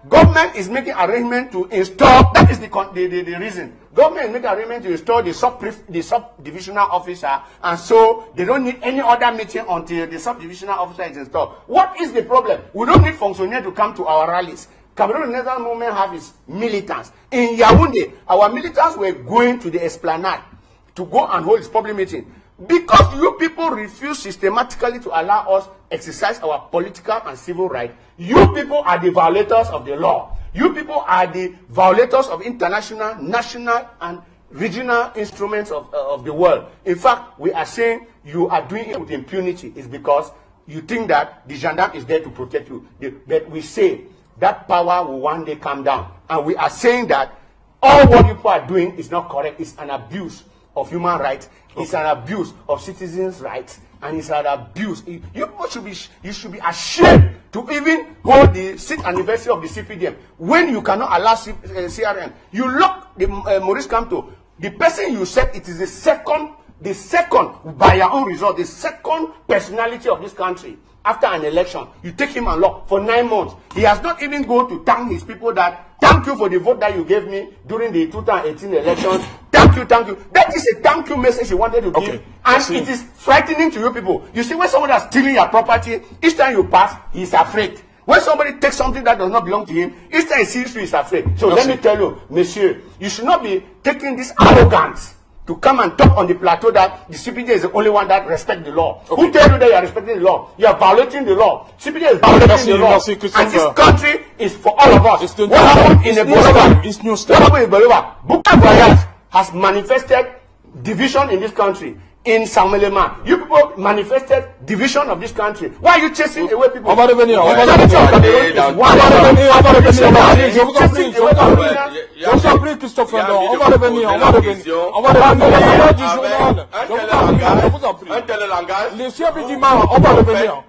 government is making arrangement to install, that is the reason. Government is making arrangement to install the sub-divisional officer, and so they don't need any other meeting until the sub-divisional officer is installed. What is the problem? We don't need functionaries to come to our rallies. Cameroon National Movement have its militants. In Yaoundé, our militants were going to the Esplanade to go and hold its public meeting. Because you people refuse systematically to allow us exercise our political and civil rights, you people are the violators of the law. You people are the violators of international, national, and regional instruments of the world. In fact, we are saying you are doing it with impunity. It's because you think that the gendarme is there to protect you. But we say that power will one day come down. And we are saying that all what you people are doing is not correct. It's an abuse of human rights. It's an abuse of citizens' rights, and it's an abuse. You should be ashamed to even hold the 6th anniversary of the CPDM when you cannot allow CRM. You lock the Maurice Kamto, the person you said it is the second by your own result, the second personality of this country. After an election, you take him and lock for 9 months. He has not even gone to thank his people that, thank you for the vote that you gave me during the 2018 elections. Thank you, thank you. That is a thank you message you wanted to give. And it is frightening to you people. You see, when somebody is stealing your property, each time you pass, he is afraid. When somebody takes something that does not belong to him, each time he sees you, he is afraid. So let me tell you, monsieur, you should not be taking this arrogance to come and talk on the plateau that the CPJ is the only one that respects the law. Okay. Who tell you that you are respecting the law? You are violating the law. CPJ is violating the law. And this country is for all of us. What happened in Bolova? Bukka Vayat has manifested division in this country. In Samelema, you people manifested division of this country. Why are you chasing away people? On va revenir. Je vous en prie, Christophe Fendon. On va revenir. On va revenir. Du journal. Je vous en prie. Un tel langage. Le chef du Mans, on va revenir.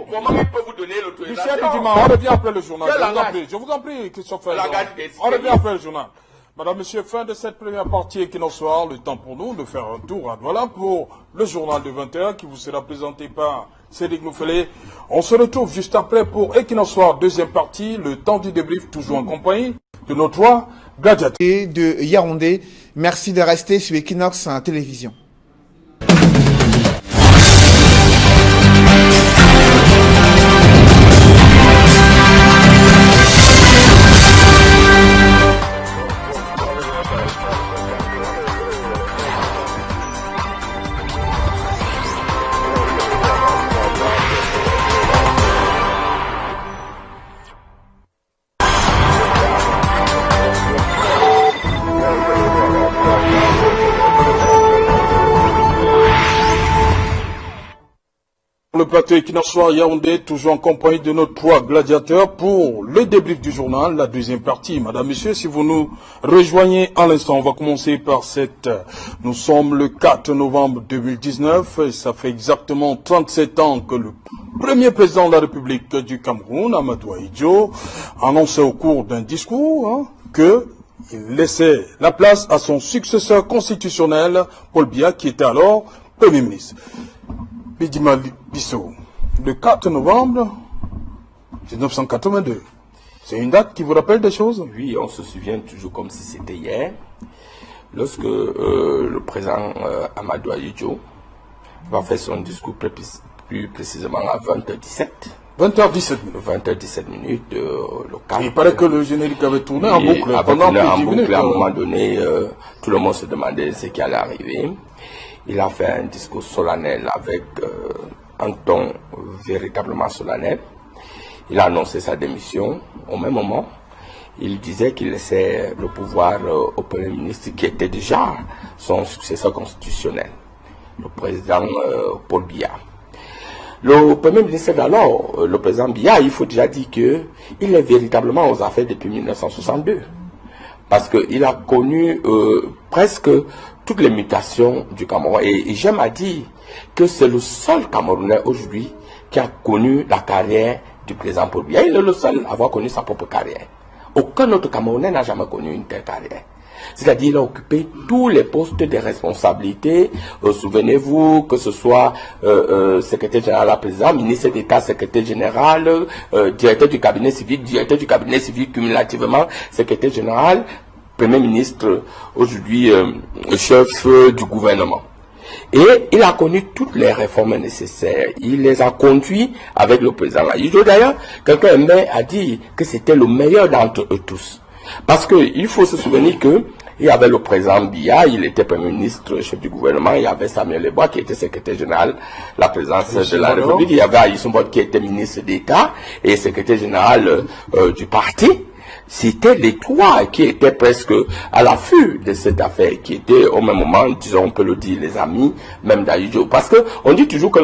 Comment il peut vous donner l'autorisation? Le chef du Mans, on revient après le journal. Je vous en prie, Christophe Fendon. On revient après le journal. Madame, Monsieur, fin de cette première partie Equinoxoir, le temps pour nous de faire un tour à Douala pour le journal de 20h qui vous sera présenté par Cédric Noufélé. On se retrouve juste après pour Equinoxoir, deuxième partie, le temps du débrief, toujours en compagnie de nos trois gladiateurs. Et de Yaoundé, merci de rester sur Equinox en télévision. Le plateau Equinoxoir Yaoundé, toujours en compagnie de nos trois gladiateurs pour le débrief du journal, la deuxième partie. Madame, Monsieur, si vous nous rejoignez à l'instant, on va commencer par cette... Nous sommes le 4 novembre 2019 et ça fait exactement 37 ans que le premier président de la République du Cameroun, Amadou Ahidjo, annonçait au cours d'un discours qu'il laissait la place à son successeur constitutionnel, Paul Biya, qui était alors Premier ministre. Bidima Bissou, le 4 novembre 1982. C'est une date qui vous rappelle des choses? Oui, on se souvient toujours comme si c'était hier, lorsque le président Amadou Ahidjo va faire son discours plus précisément à 20h17. 20h17 minutes. 20h17 minutes, le 4. Il paraît que le générique avait tourné en boucle. Pendant en boucle, à un moment donné, tout le monde se demandait ce qui allait arriver. Il a fait un discours solennel avec un ton véritablement solennel. Il a annoncé sa démission. Au même moment, il disait qu'il laissait le pouvoir au Premier ministre qui était déjà son successeur constitutionnel, le président Paul Biya. Le Premier ministre d'alors, le président Biya, il faut déjà dire qu'il est véritablement aux affaires depuis 1962. Parce qu'il a connu presque toutes les mutations du Cameroun. Et j'aime à dire que c'est le seul Camerounais aujourd'hui qui a connu la carrière du président Paul Biya. Il est le seul à avoir connu sa propre carrière. Aucun autre Camerounais n'a jamais connu une telle carrière. C'est-à-dire qu'il a occupé tous les postes de responsabilité. Souvenez-vous que ce soit secrétaire général à la présidence, ministre d'État, secrétaire général, directeur du cabinet civil cumulativement, secrétaire général, Premier ministre, aujourd'hui chef du gouvernement. Et il a connu toutes les réformes nécessaires. Il les a conduits avec le président Ahidjo. D'ailleurs, quelqu'un a dit que c'était le meilleur d'entre eux tous. Parce qu'il faut se souvenir que il y avait le président Biya, il était Premier ministre, chef du gouvernement, il y avait Samuel Eboa qui était secrétaire général de la présidence de la République, il y avait Aïssou Mbod qui était ministre d'État et secrétaire général du parti. C'était les trois qui étaient presque à l'affût de cette affaire, qui étaient au même moment, disons, on peut le dire, les amis même d'Ahidjo. Parce que on dit toujours que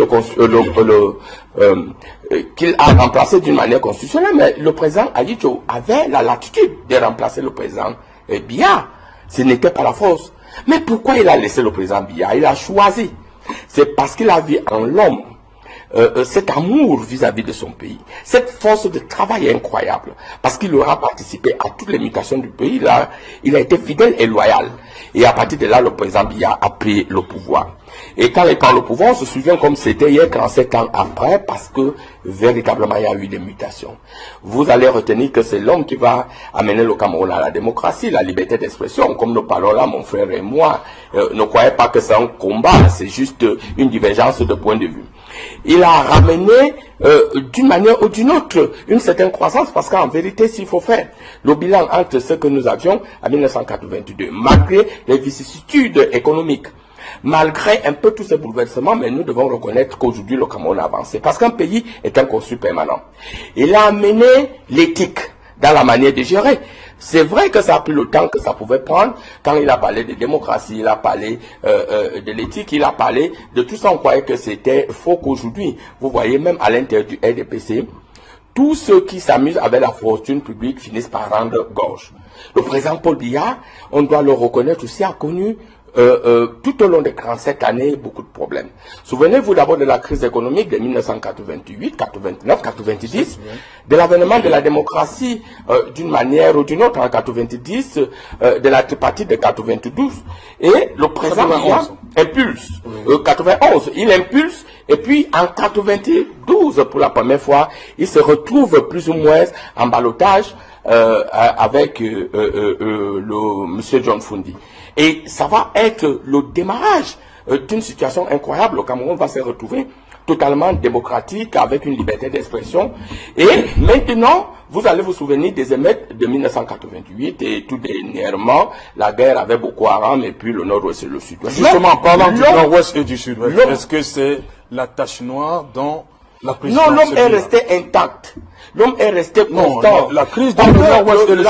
qu'il a remplacé d'une manière constitutionnelle, mais le président Ahidjo avait la latitude de remplacer le président Biya. Ce n'était pas la force. Mais pourquoi il a laissé le président Biya? Il a choisi. C'est parce qu'il a vu en l'homme cet amour vis-à-vis de son pays, cette force de travail incroyable, parce qu'il aura participé à toutes les mutations du pays. Là, il a été fidèle et loyal. Et à partir de là, le président Biya a pris le pouvoir. Et quand il prend le pouvoir, on se souvient comme c'était hier, 37 ans après, parce que véritablement il y a eu des mutations. Vous allez retenir que c'est l'homme qui va amener le Cameroun à la démocratie, la liberté d'expression. Comme nous parlons là, mon frère et moi, ne croyez pas que c'est un combat, c'est juste une divergence de point de vue. il a ramené d'une manière ou d'une autre une certaine croissance, parce qu'en vérité, s'il faut faire le bilan entre ce que nous avions en 1982, malgré les vicissitudes économiques, malgré un peu tous ces bouleversements, mais nous devons reconnaître qu'aujourd'hui le Cameroun a avancé, parce qu'un pays est un construit permanent. Il a amené l'éthique dans la manière de gérer. C'est vrai que ça a pris le temps que ça pouvait prendre. Quand il a parlé de démocratie, il a parlé de l'éthique, il a parlé de tout ça. On croyait que c'était faux qu'aujourd'hui. Vous voyez, même à l'intérieur du RDPC, tous ceux qui s'amusent avec la fortune publique finissent par rendre gorge. Le président Paul Biya, on doit le reconnaître aussi, a connu tout au long des 47 années, beaucoup de problèmes. Souvenez-vous d'abord de la crise économique de 1988, 89, 90, de l'avènement de la démocratie d'une manière ou d'une autre en 90, de la tripartite de 92. Et le président impulse, 91, il impulse, et puis en 92, pour la première fois, il se retrouve plus ou moins en ballottage avec le monsieur John Fundi. Et ça va être le démarrage d'une situation incroyable. Le Cameroun va se retrouver totalement démocratique, avec une liberté d'expression. Et maintenant, vous allez vous souvenir des émeutes de 1988 et tout dernièrement, la guerre avec Boko Haram et puis le nord-ouest et le sud-ouest. Justement, en parlant du nord-ouest et du sud-ouest, est-ce que c'est la tache noire dans la présidence? Non, l'homme est resté intact. L'homme est resté constant. Non, la crise du nord-ouest et le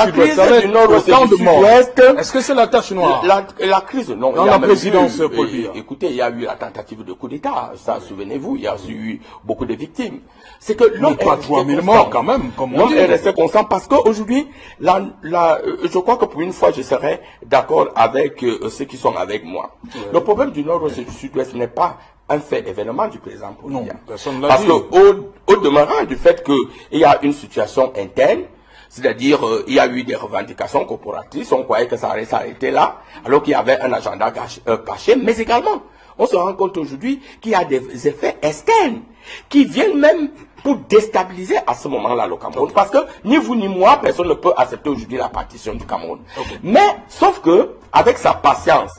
sud-ouest, est-ce que c'est la tache noire? La crise, non. Dans la présidence, Paul Biya. Écoutez, il y a eu la tentative de coup d'État. Ça, souvenez-vous, il y a eu beaucoup de victimes. C'est que l'homme est resté constant. Quand même, comme on dit. L'homme est resté constant parce qu'aujourd'hui, je crois que pour une fois, je serai d'accord avec ceux qui sont avec moi. Le problème du nord-ouest et du sud-ouest n'est pas un fait événement du président Paul Biya. Parce qu'au demeurant du fait qu'il y a une situation interne, c'est-à-dire il y a eu des revendications corporatistes, on croyait que ça allait s'arrêter là, alors qu'il y avait un agenda caché, mais également, on se rend compte aujourd'hui qu'il y a des effets externes qui viennent même pour déstabiliser à ce moment-là le Cameroun. Parce que ni vous ni moi, personne ne peut accepter aujourd'hui la partition du Cameroun. Mais, sauf que, avec sa patience,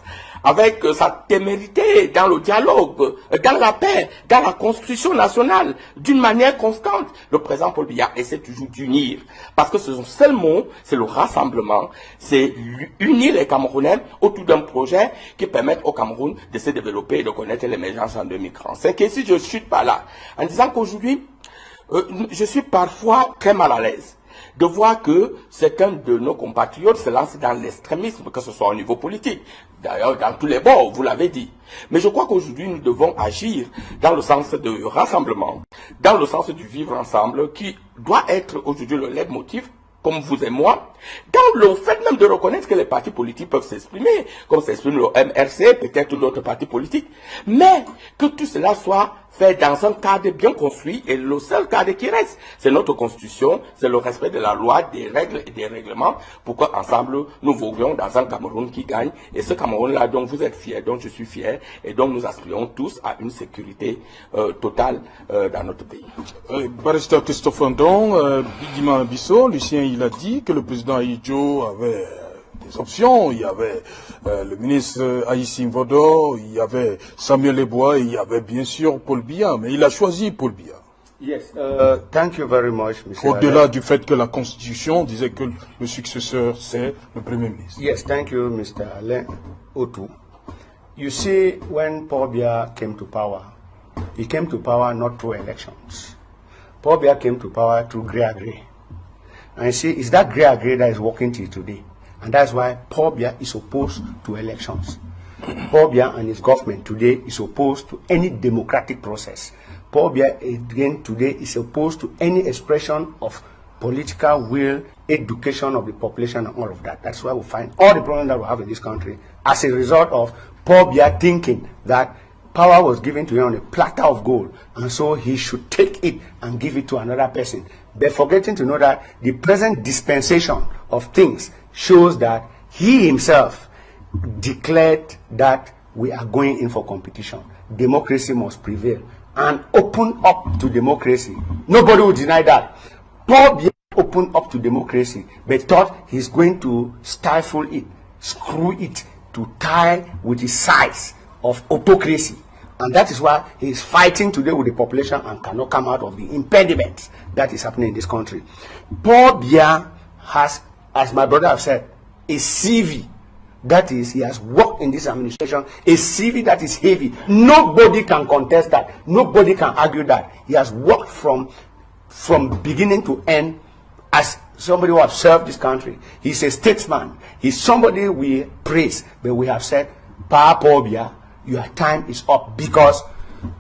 avec sa témérité dans le dialogue, dans la paix, dans la construction nationale, d'une manière constante, le président Paul Biya essaie toujours d'unir. Parce que son seul mot, c'est le rassemblement, c'est unir les Camerounais autour d'un projet qui permette au Cameroun de se développer et de connaître l'émergence en 2035. Et si je chute pas là, en disant qu'aujourd'hui, je suis parfois très mal à l'aise de voir que certains de nos compatriotes se lancent dans l'extrémisme, que ce soit au niveau politique, d'ailleurs dans tous les bords, vous l'avez dit. Mais je crois qu'aujourd'hui nous devons agir dans le sens du rassemblement, dans le sens du vivre ensemble, qui doit être aujourd'hui le leitmotiv, comme vous et moi, dans le fait même de reconnaître que les partis politiques peuvent s'exprimer, comme s'exprime le MRC, peut-être d'autres partis politiques, mais que tout cela soit fait dans un cadre bien construit, et le seul cadre qui reste, c'est notre constitution, c'est le respect de la loi, des règles et des règlements, pour qu'ensemble nous voguions dans un Cameroun qui gagne, et ce Cameroun-là dont vous êtes fiers, dont je suis fier, et dont nous aspirons tous à une sécurité totale dans notre pays. Barrister Christophe Ndong, Bidima Bissot, Lucien, il a dit que le président Ahidjo avait des options. Il y avait le ministre Aïssim Vodo, il y avait Samuel Lebois, et il y avait bien sûr Paul Biya, mais il a choisi Paul Biya. Yes, thank you very much, Mr. Au-delà du fait que la Constitution disait que le successeur, c'est le Premier ministre. Yes, thank you, Mr. Alain Otu. You see, when Paul Biya came to power, he came to power not through elections. Paul Biya came to power through grey. And you see, it's that grey that is working till today. And that's why Paul Biya is opposed to elections. Paul Biya and his government today is opposed to any democratic process. Paul Biya again today is opposed to any expression of political will, education of the population and all of that. That's why we find all the problems that we have in this country as a result of Paul Biya thinking that power was given to him on a platter of gold, and so he should take it and give it to another person. They're forgetting to know that the present dispensation of things shows that he himself declared that we are going in for competition. Democracy must prevail and open up to democracy. Nobody will deny that. Paul Biya opened up to democracy, but thought he's going to stifle it, screw it, to tie with the size of autocracy. And that is why he is fighting today with the population and cannot come out of the impediment that is happening in this country. Paul Biya has, as my brother have said, a CV. That is, he has worked in this administration, a CV that is heavy. Nobody can contest that. Nobody can argue that. He has worked from beginning to end as somebody who has served this country. He's a statesman. He's somebody we praise. But we have said, Pa Paul Biya, your time is up, because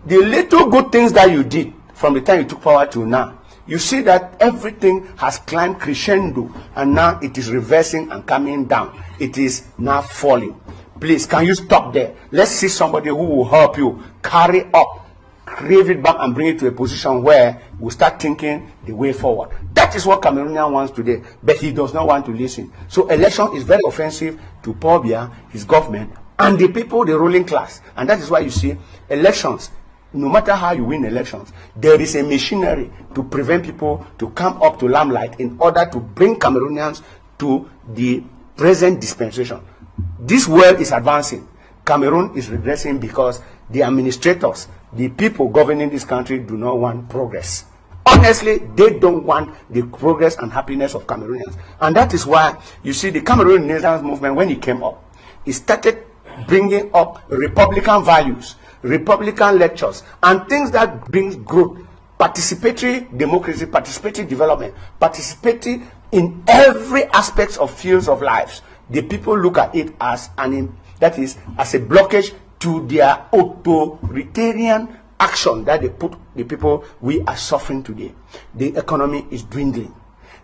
the little good things that you did from the time you took power to now, you see that everything has climbed crescendo, and now it is reversing and coming down. It is now falling. Please, can you stop there? Let's see somebody who will help you carry up, crave it back, and bring it to a position where we start thinking the way forward. That is what Cameroonian wants today, but he does not want to listen. So election is very offensive to Paul Biya, his government, and the people, the ruling class. And that is why you see elections, no matter how you win elections, there is a machinery to prevent people to come up to limelight in order to bring Cameroonians to the present dispensation. This world is advancing. Cameroon is regressing because the administrators, the people governing this country, do not want progress. Honestly, they don't want the progress and happiness of Cameroonians. And that is why you see the Cameroon Renaissance movement, when it came up, it started bringing up Republican values, Republican lectures, and things that brings growth, participatory democracy, participatory development, participatory in every aspect of fields of life. The people look at it as that is as a blockage to their authoritarian action that they put the people we are suffering today. The economy is dwindling.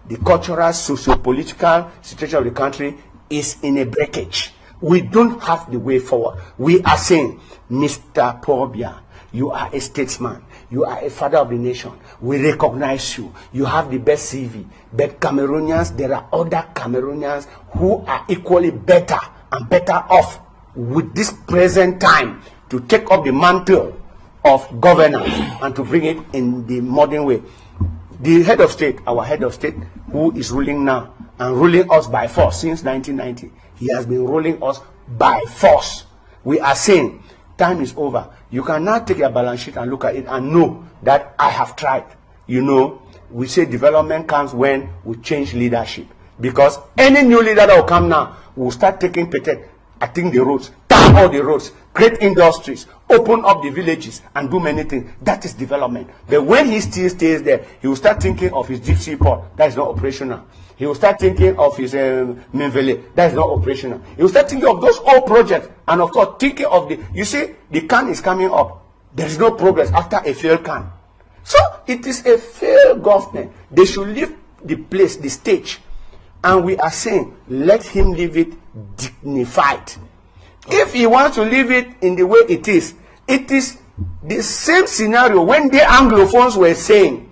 The cultural, socio-political situation of the country is in a breakage. We don't have the way forward. We are saying, Mr. Paul Biya, you are a statesman. You are a father of the nation. We recognize you. You have the best CV. But Cameroonians, there are other Cameroonians who are equally better and better off with this present time to take up the mantle of governance and to bring it in the modern way. The head of state, our head of state, who is ruling now and ruling us by force since 1990, he has been ruling us by force. We are saying, time is over. You can now take your balance sheet and look at it and know that I have tried. You know, we say development comes when we change leadership. Because any new leader that will come now will start taking petete, I think the roads, tap all the roads, create industries, open up the villages, and do many things. That is development. But when he still stays there, he will start thinking of his deep sea port. That is not operational. He will start thinking of his Menvele. That is not operational. He will start thinking of those old projects. And of course, thinking of you see, the can is coming up. There is no progress after a failed can. So, it is a failed government. They should leave the place, the stage. And we are saying, let him leave it dignified. If he wants to leave it in the way it is the same scenario when the Anglophones were saying,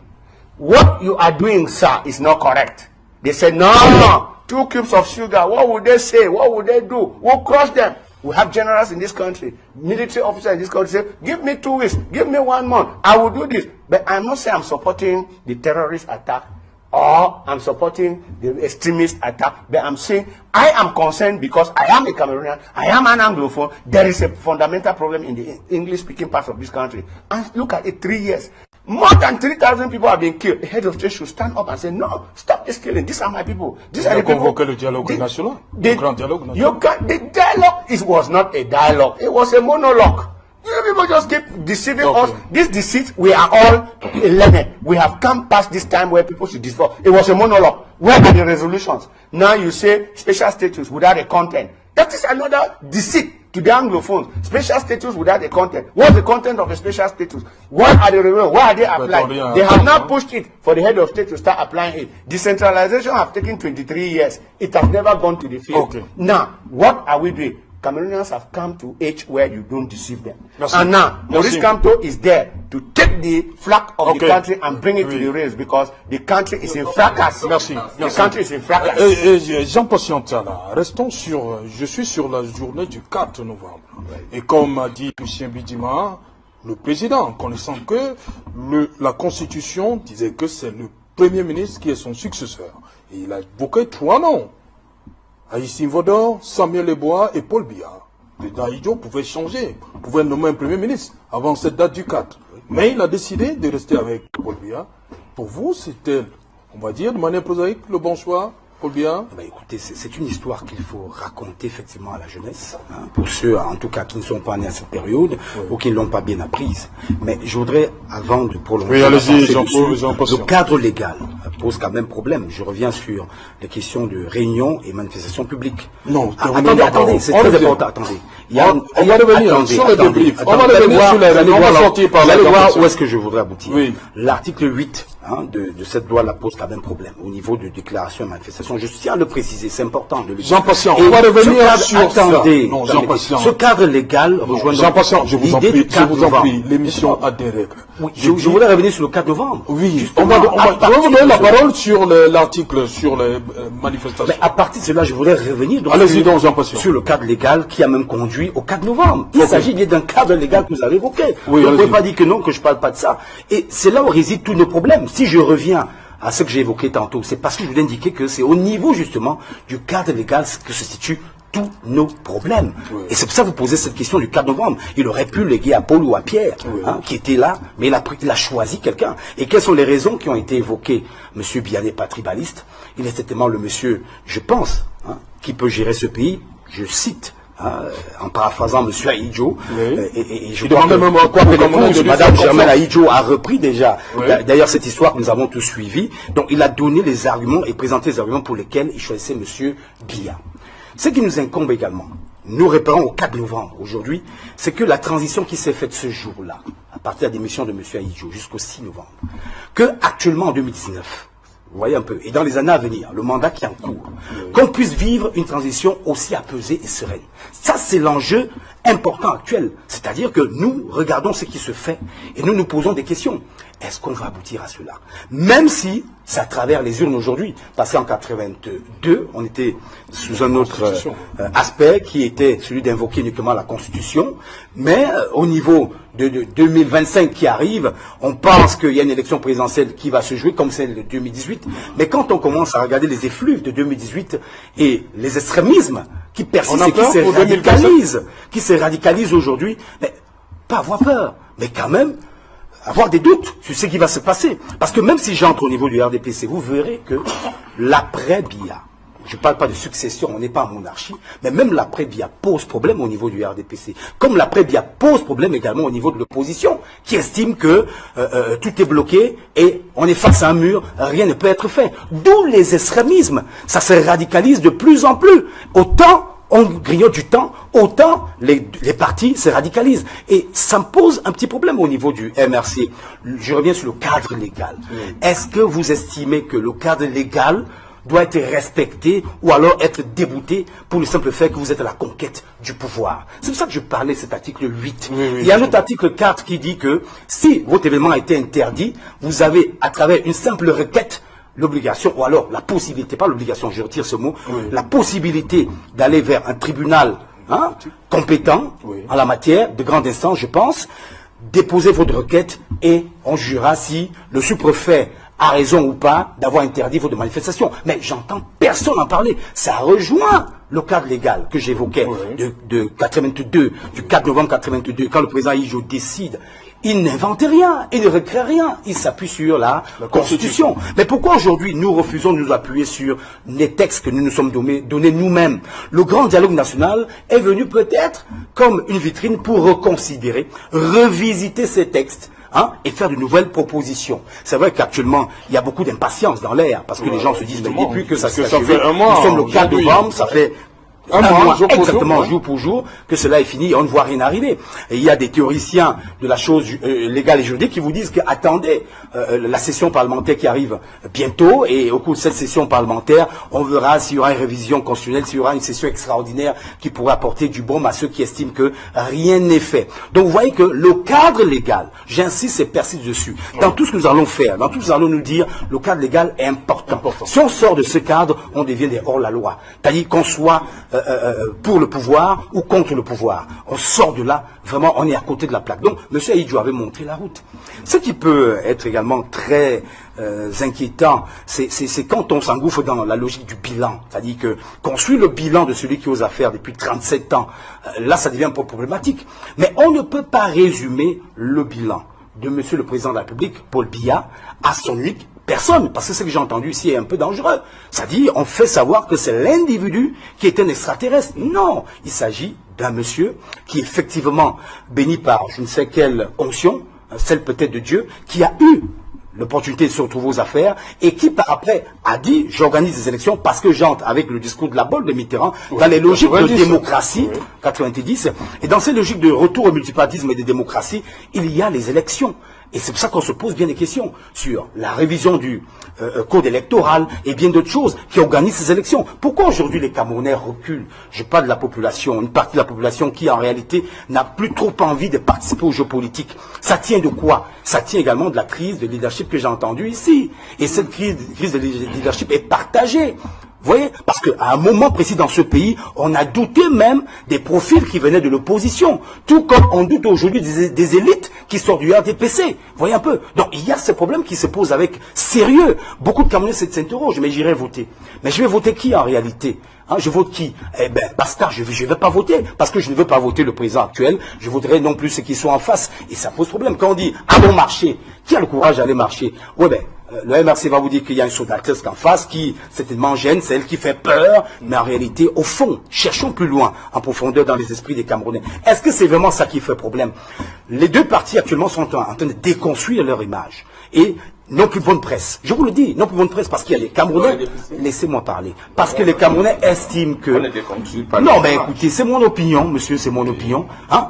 what you are doing, sir, is not correct. They said, no, 2 cubes of sugar. What would they say? What would they do? We'll crush them. We have generals in this country, military officers in this country say, give me 2 weeks, give me 1 month. I will do this. But I'm not saying I'm supporting the terrorist attack or I'm supporting the extremist attack. But I'm saying I am concerned because I am a Cameroonian, I am an Anglophone. There is a fundamental problem in the English-speaking parts of this country. And look at it, 3 years. More than 3,000 people have been killed. The head of state should stand up and say, no, stop this killing. These are my people. These are the people. Le dialogue national. The grand dialogue national. The dialogue was not a dialogue. It was a monologue. You people just keep deceiving us. This deceit, we are all learned. We have come past this time where people should deceive. It was a monologue. Where are the resolutions? Now you say special status without a content. That is another deceit to the Anglophones. Special status without a content. What's the content of a special status? What are the resolutions? Why are they applying? They have now pushed it for the head of state to start applying it. Decentralization has taken 23 years. It has never gone to the field. Okay. Now, what are we doing? Cameroonians have come to age where you don't deceive them. Merci. And now, Maurice Kamto is there to take the flag of the country and bring it to the rails because the country is in fracas. Merci. The country is in fracas. Jean Patientala, restons je suis sur la journée du 4 novembre. Et comme a dit Lucien Bidima, le président, connaissant que la Constitution disait que c'est le Premier ministre qui est son successeur. Et il a évoqué 3 noms. Aïssine Vodor, Samuel Lebois et Paul Biya. le président Idjo pouvait changer, pouvait nommer un premier ministre avant cette date du 4. Mais il a décidé de rester avec Paul Biya. Pour vous, c'était, on va dire, de manière prosaïque, le bon choix, Paul Biya? Écoutez, c'est une histoire qu'il faut raconter effectivement à la jeunesse, hein, pour ceux en tout cas qui ne sont pas nés à cette période, ou qui ne l'ont pas bien apprise. Mais je voudrais, avant de prolonger, le cadre légal pose quand même problème. Je reviens sur les questions de réunion et manifestations publiques. Non, attendez, c'est très important. Attendez. On va revenir sur le débrief. On va revenir sur les réunions. On va sortir par là. Vous allez voir où est-ce que je voudrais aboutir. Oui. L'article 8 de cette loi la pose quand même problème au niveau de déclaration et manifestation. Je tiens à le préciser, c'est important de le dire. Jean Patient, on va revenir sur ça. Non, Jean Patient. Ce cadre légal rejoint Jean Patient, je vous en prie, l'émission a des règles. Oui, je voulais revenir sur le 4 novembre. Oui, on va vous donner la parole sur l'article, sur les manifestations. Mais à partir de cela, je voudrais revenir sur le cadre légal qui a même conduit au 4 novembre. Il s'agit bien d'un cadre légal que vous avez évoqué. Oui, vous ne pouvez pas dire que non, que je ne parle pas de ça. Et c'est là où résident tous nos problèmes. Si je reviens à ce que j'ai évoqué tantôt, c'est parce que je voulais indiquer que c'est au niveau justement du cadre légal que se situent tous nos problèmes. Oui. Et c'est pour ça que vous posez cette question du 4 novembre. Il aurait pu léguer à Paul ou à Pierre, qui était là, mais il a choisi quelqu'un. Et quelles sont les raisons qui ont été évoquées? Monsieur Biya n'est pas tribaliste. Il est certainement le monsieur, je pense, qui peut gérer ce pays. Je cite, en paraphrasant M. Ahidjo, et je crois que Mme Germaine Ahidjo a repris déjà, d'ailleurs cette histoire que nous avons tous suivie. Donc il a donné les arguments et présenté les arguments pour lesquels il choisissait M. Biya. Ce qui nous incombe également, nous réparons au 4 novembre aujourd'hui, c'est que la transition qui s'est faite ce jour-là, à partir de la démission de M. Ahidjo jusqu'au 6 novembre, que actuellement en 2019, vous voyez un peu, et dans les années à venir, le mandat qui est en cours, qu'on puisse vivre une transition aussi apaisée et sereine. Ça, c'est l'enjeu important actuel. C'est-à-dire que nous regardons ce qui se fait et nous nous posons des questions. Est-ce qu'on va aboutir à cela? Même si c'est à travers les urnes aujourd'hui, parce qu'en 82, on était sous un autre aspect qui était celui d'invoquer uniquement la Constitution, mais au niveau de 2025 qui arrive, on pense qu'il y a une élection présidentielle qui va se jouer comme celle de 2018, mais quand on commence à regarder les effluves de 2018 et les extrémismes qui persistent et qui se radicalisent aujourd'hui, mais pas avoir peur, mais quand même avoir des doutes sur ce qui va se passer. Parce que même si j'entre au niveau du RDPC, vous verrez que l'après-Biya, je ne parle pas de succession, on n'est pas en monarchie, mais même l'après-Biya pose problème au niveau du RDPC. Comme l'après-Biya pose problème également au niveau de l'opposition, qui estime que tout est bloqué et on est face à un mur, rien ne peut être fait. D'où les extrémismes. Ça se radicalise de plus en plus. Autant on grignote du temps, autant les partis se radicalisent. Et ça me pose un petit problème au niveau du MRC. Je reviens sur le cadre légal. Est-ce que vous estimez que le cadre légal doit être respecté ou alors être débouté pour le simple fait que vous êtes à la conquête du pouvoir? C'est pour ça que je parlais de cet article 8. Il y a un autre article 4 qui dit que si votre événement a été interdit, vous avez, à travers une simple requête, l'obligation, ou alors la possibilité, pas l'obligation, je retire ce mot, la possibilité d'aller vers un tribunal compétent en la matière, de grande instance, je pense, déposer votre requête et on jugera si le sous-préfet a raison ou pas d'avoir interdit votre manifestation. Mais j'entends personne en parler. Ça rejoint le cadre légal que j'évoquais de 82, du 4 novembre 82, quand le président Ahidjo décide. Il n'invente rien, il ne recrée rien, il s'appuie sur la Constitution. Mais pourquoi aujourd'hui nous refusons de nous appuyer sur les textes que nous nous sommes donnés nous-mêmes? Le grand dialogue national est venu peut-être comme une vitrine pour reconsidérer, revisiter ces textes, et faire de nouvelles propositions. C'est vrai qu'actuellement, il y a beaucoup d'impatience dans l'air, parce que les gens se disent, mais depuis que ça s'est achevé, nous sommes le 4 novembre, ça fait un mois, exactement, jour pour jour, que cela est fini et on ne voit rien arriver. Et il y a des théoriciens de la chose légale et juridique qui vous disent que, attendez, la session parlementaire qui arrive bientôt, et au cours de cette session parlementaire, on verra s'il y aura une révision constitutionnelle, s'il y aura une session extraordinaire qui pourra apporter du baume à ceux qui estiment que rien n'est fait. Donc vous voyez que le cadre légal, j'insiste et persiste dessus, dans tout ce que nous allons faire, dans tout ce que nous allons nous dire, le cadre légal est important. Si on sort de ce cadre, on devient des hors-la-loi. C'est-à-dire qu'on soit pour le pouvoir ou contre le pouvoir. On sort de là, vraiment, on est à côté de la plaque. Donc, M. Ahidjo avait montré la route. Ce qui peut être également très inquiétant, c'est quand on s'engouffre dans la logique du bilan. C'est-à-dire qu'on suit le bilan de celui qui ose faire depuis 37 ans. Là, ça devient un peu problématique. Mais on ne peut pas résumer le bilan de M. le Président de la République, Paul Biya, à son unique personne, parce que ce que j'ai entendu ici est un peu dangereux. C'est-à-dire, on fait savoir que c'est l'individu qui est un extraterrestre. Non, il s'agit d'un monsieur qui est effectivement béni par je ne sais quelle onction, celle peut-être de Dieu, qui a eu l'opportunité de se retrouver aux affaires et qui par après a dit j'organise des élections parce que j'entre avec le discours de la bolle de Mitterrand dans les logiques de démocratie 90 et dans ces logiques de retour au multipartisme et de démocratie il y a les élections. Et c'est pour ça qu'on se pose bien des questions sur la révision du code électoral et bien d'autres choses qui organisent ces élections. Pourquoi aujourd'hui les Camerounais reculent? Je parle de la population, une partie de la population qui en réalité n'a plus trop envie de participer aux jeux politiques. Ça tient de quoi? Ça tient également de la crise de leadership que j'ai entendue ici. Et cette crise de leadership est partagée. Vous voyez, parce qu'à un moment précis dans ce pays, on a douté même des profils qui venaient de l'opposition. Tout comme on doute aujourd'hui des élites qui sortent du RDPC. Vous voyez un peu. Donc il y a ces problèmes qui se posent avec sérieux. Beaucoup de Camerounais s'interrogent, mais j'irai voter. Mais je vais voter qui en réalité? Je vote qui? Eh bien, basta, je ne vais pas voter, parce que je ne veux pas voter le président actuel, je voterai non plus ceux qui sont en face. Et ça pose problème. Quand on dit, allons marcher, qui a le courage d'aller marcher? Ouais, ben, le MRC va vous dire qu'il y a une soldatesque en face qui, certainement, gêne, c'est elle qui fait peur, mais en réalité, au fond, cherchons plus loin, en profondeur dans les esprits des Camerounais. Est-ce que c'est vraiment ça qui fait problème? Les deux partis actuellement sont en train de déconstruire leur image. Et non plus bonne presse. Je vous le dis, non plus bonne presse parce qu'il y a les Camerounais. Laissez-moi parler. Parce que les Camerounais estiment que... Non, mais écoutez, c'est mon opinion, monsieur, c'est mon opinion.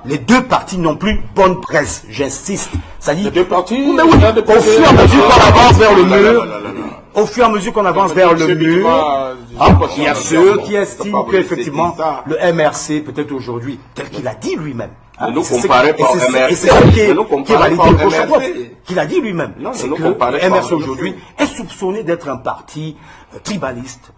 Les deux partis n'ont plus bonne presse. J'insiste. Ça dit... Les deux partis... Mais oui, au fur et à mesure qu'on avance vers le mur... Au fur et à mesure qu'on avance vers le mur, il y a ceux qui estiment qu'effectivement, le MRC, peut-être aujourd'hui, tel qu'il a dit lui-même, et c'est ce qui est validé au gauche à droite, qu'il a dit lui-même, c'est que le MRC aujourd'hui est soupçonné d'être un parti tribaliste,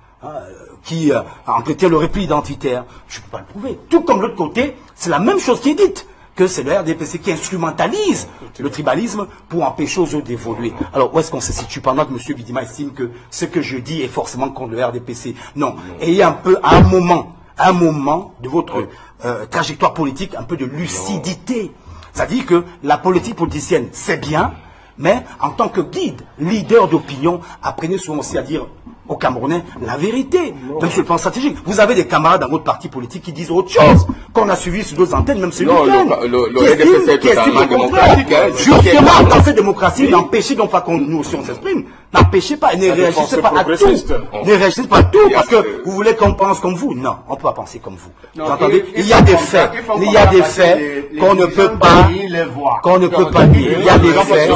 qui entretient le repli identitaire. Je ne peux pas le prouver. Tout comme l'autre côté, c'est la même chose qui est dite, que c'est le RDPC qui instrumentalise le tribalisme pour empêcher aux autres d'évoluer. Alors, où est-ce qu'on se situe? Pendant que M. Bidima estime que ce que je dis est forcément contre le RDPC. Non. Ayez un peu, à un moment de votre trajectoire politique, un peu de lucidité. C'est-à-dire que la politique politicienne, c'est bien, mais en tant que guide, leader d'opinion, apprenez souvent aussi à dire aux Camerounais la vérité, même sur le plan stratégique. Vous avez des camarades dans votre parti politique qui disent autre chose, qu'on a suivi sur d'autres antennes, même ce week-end, qui estiment le contraire. Justement, dans cette démocratie, n'empêchez donc pas qu'on nous aussi on s'exprime. N'empêchez pas, ne réagissez pas à tout. Ne réagissez pas à tout parce que vous voulez qu'on pense comme vous. Non, on ne peut pas penser comme vous. Vous entendez? Il y a des faits. Il y a des faits qu'on ne peut pas dire. Il y a des faits.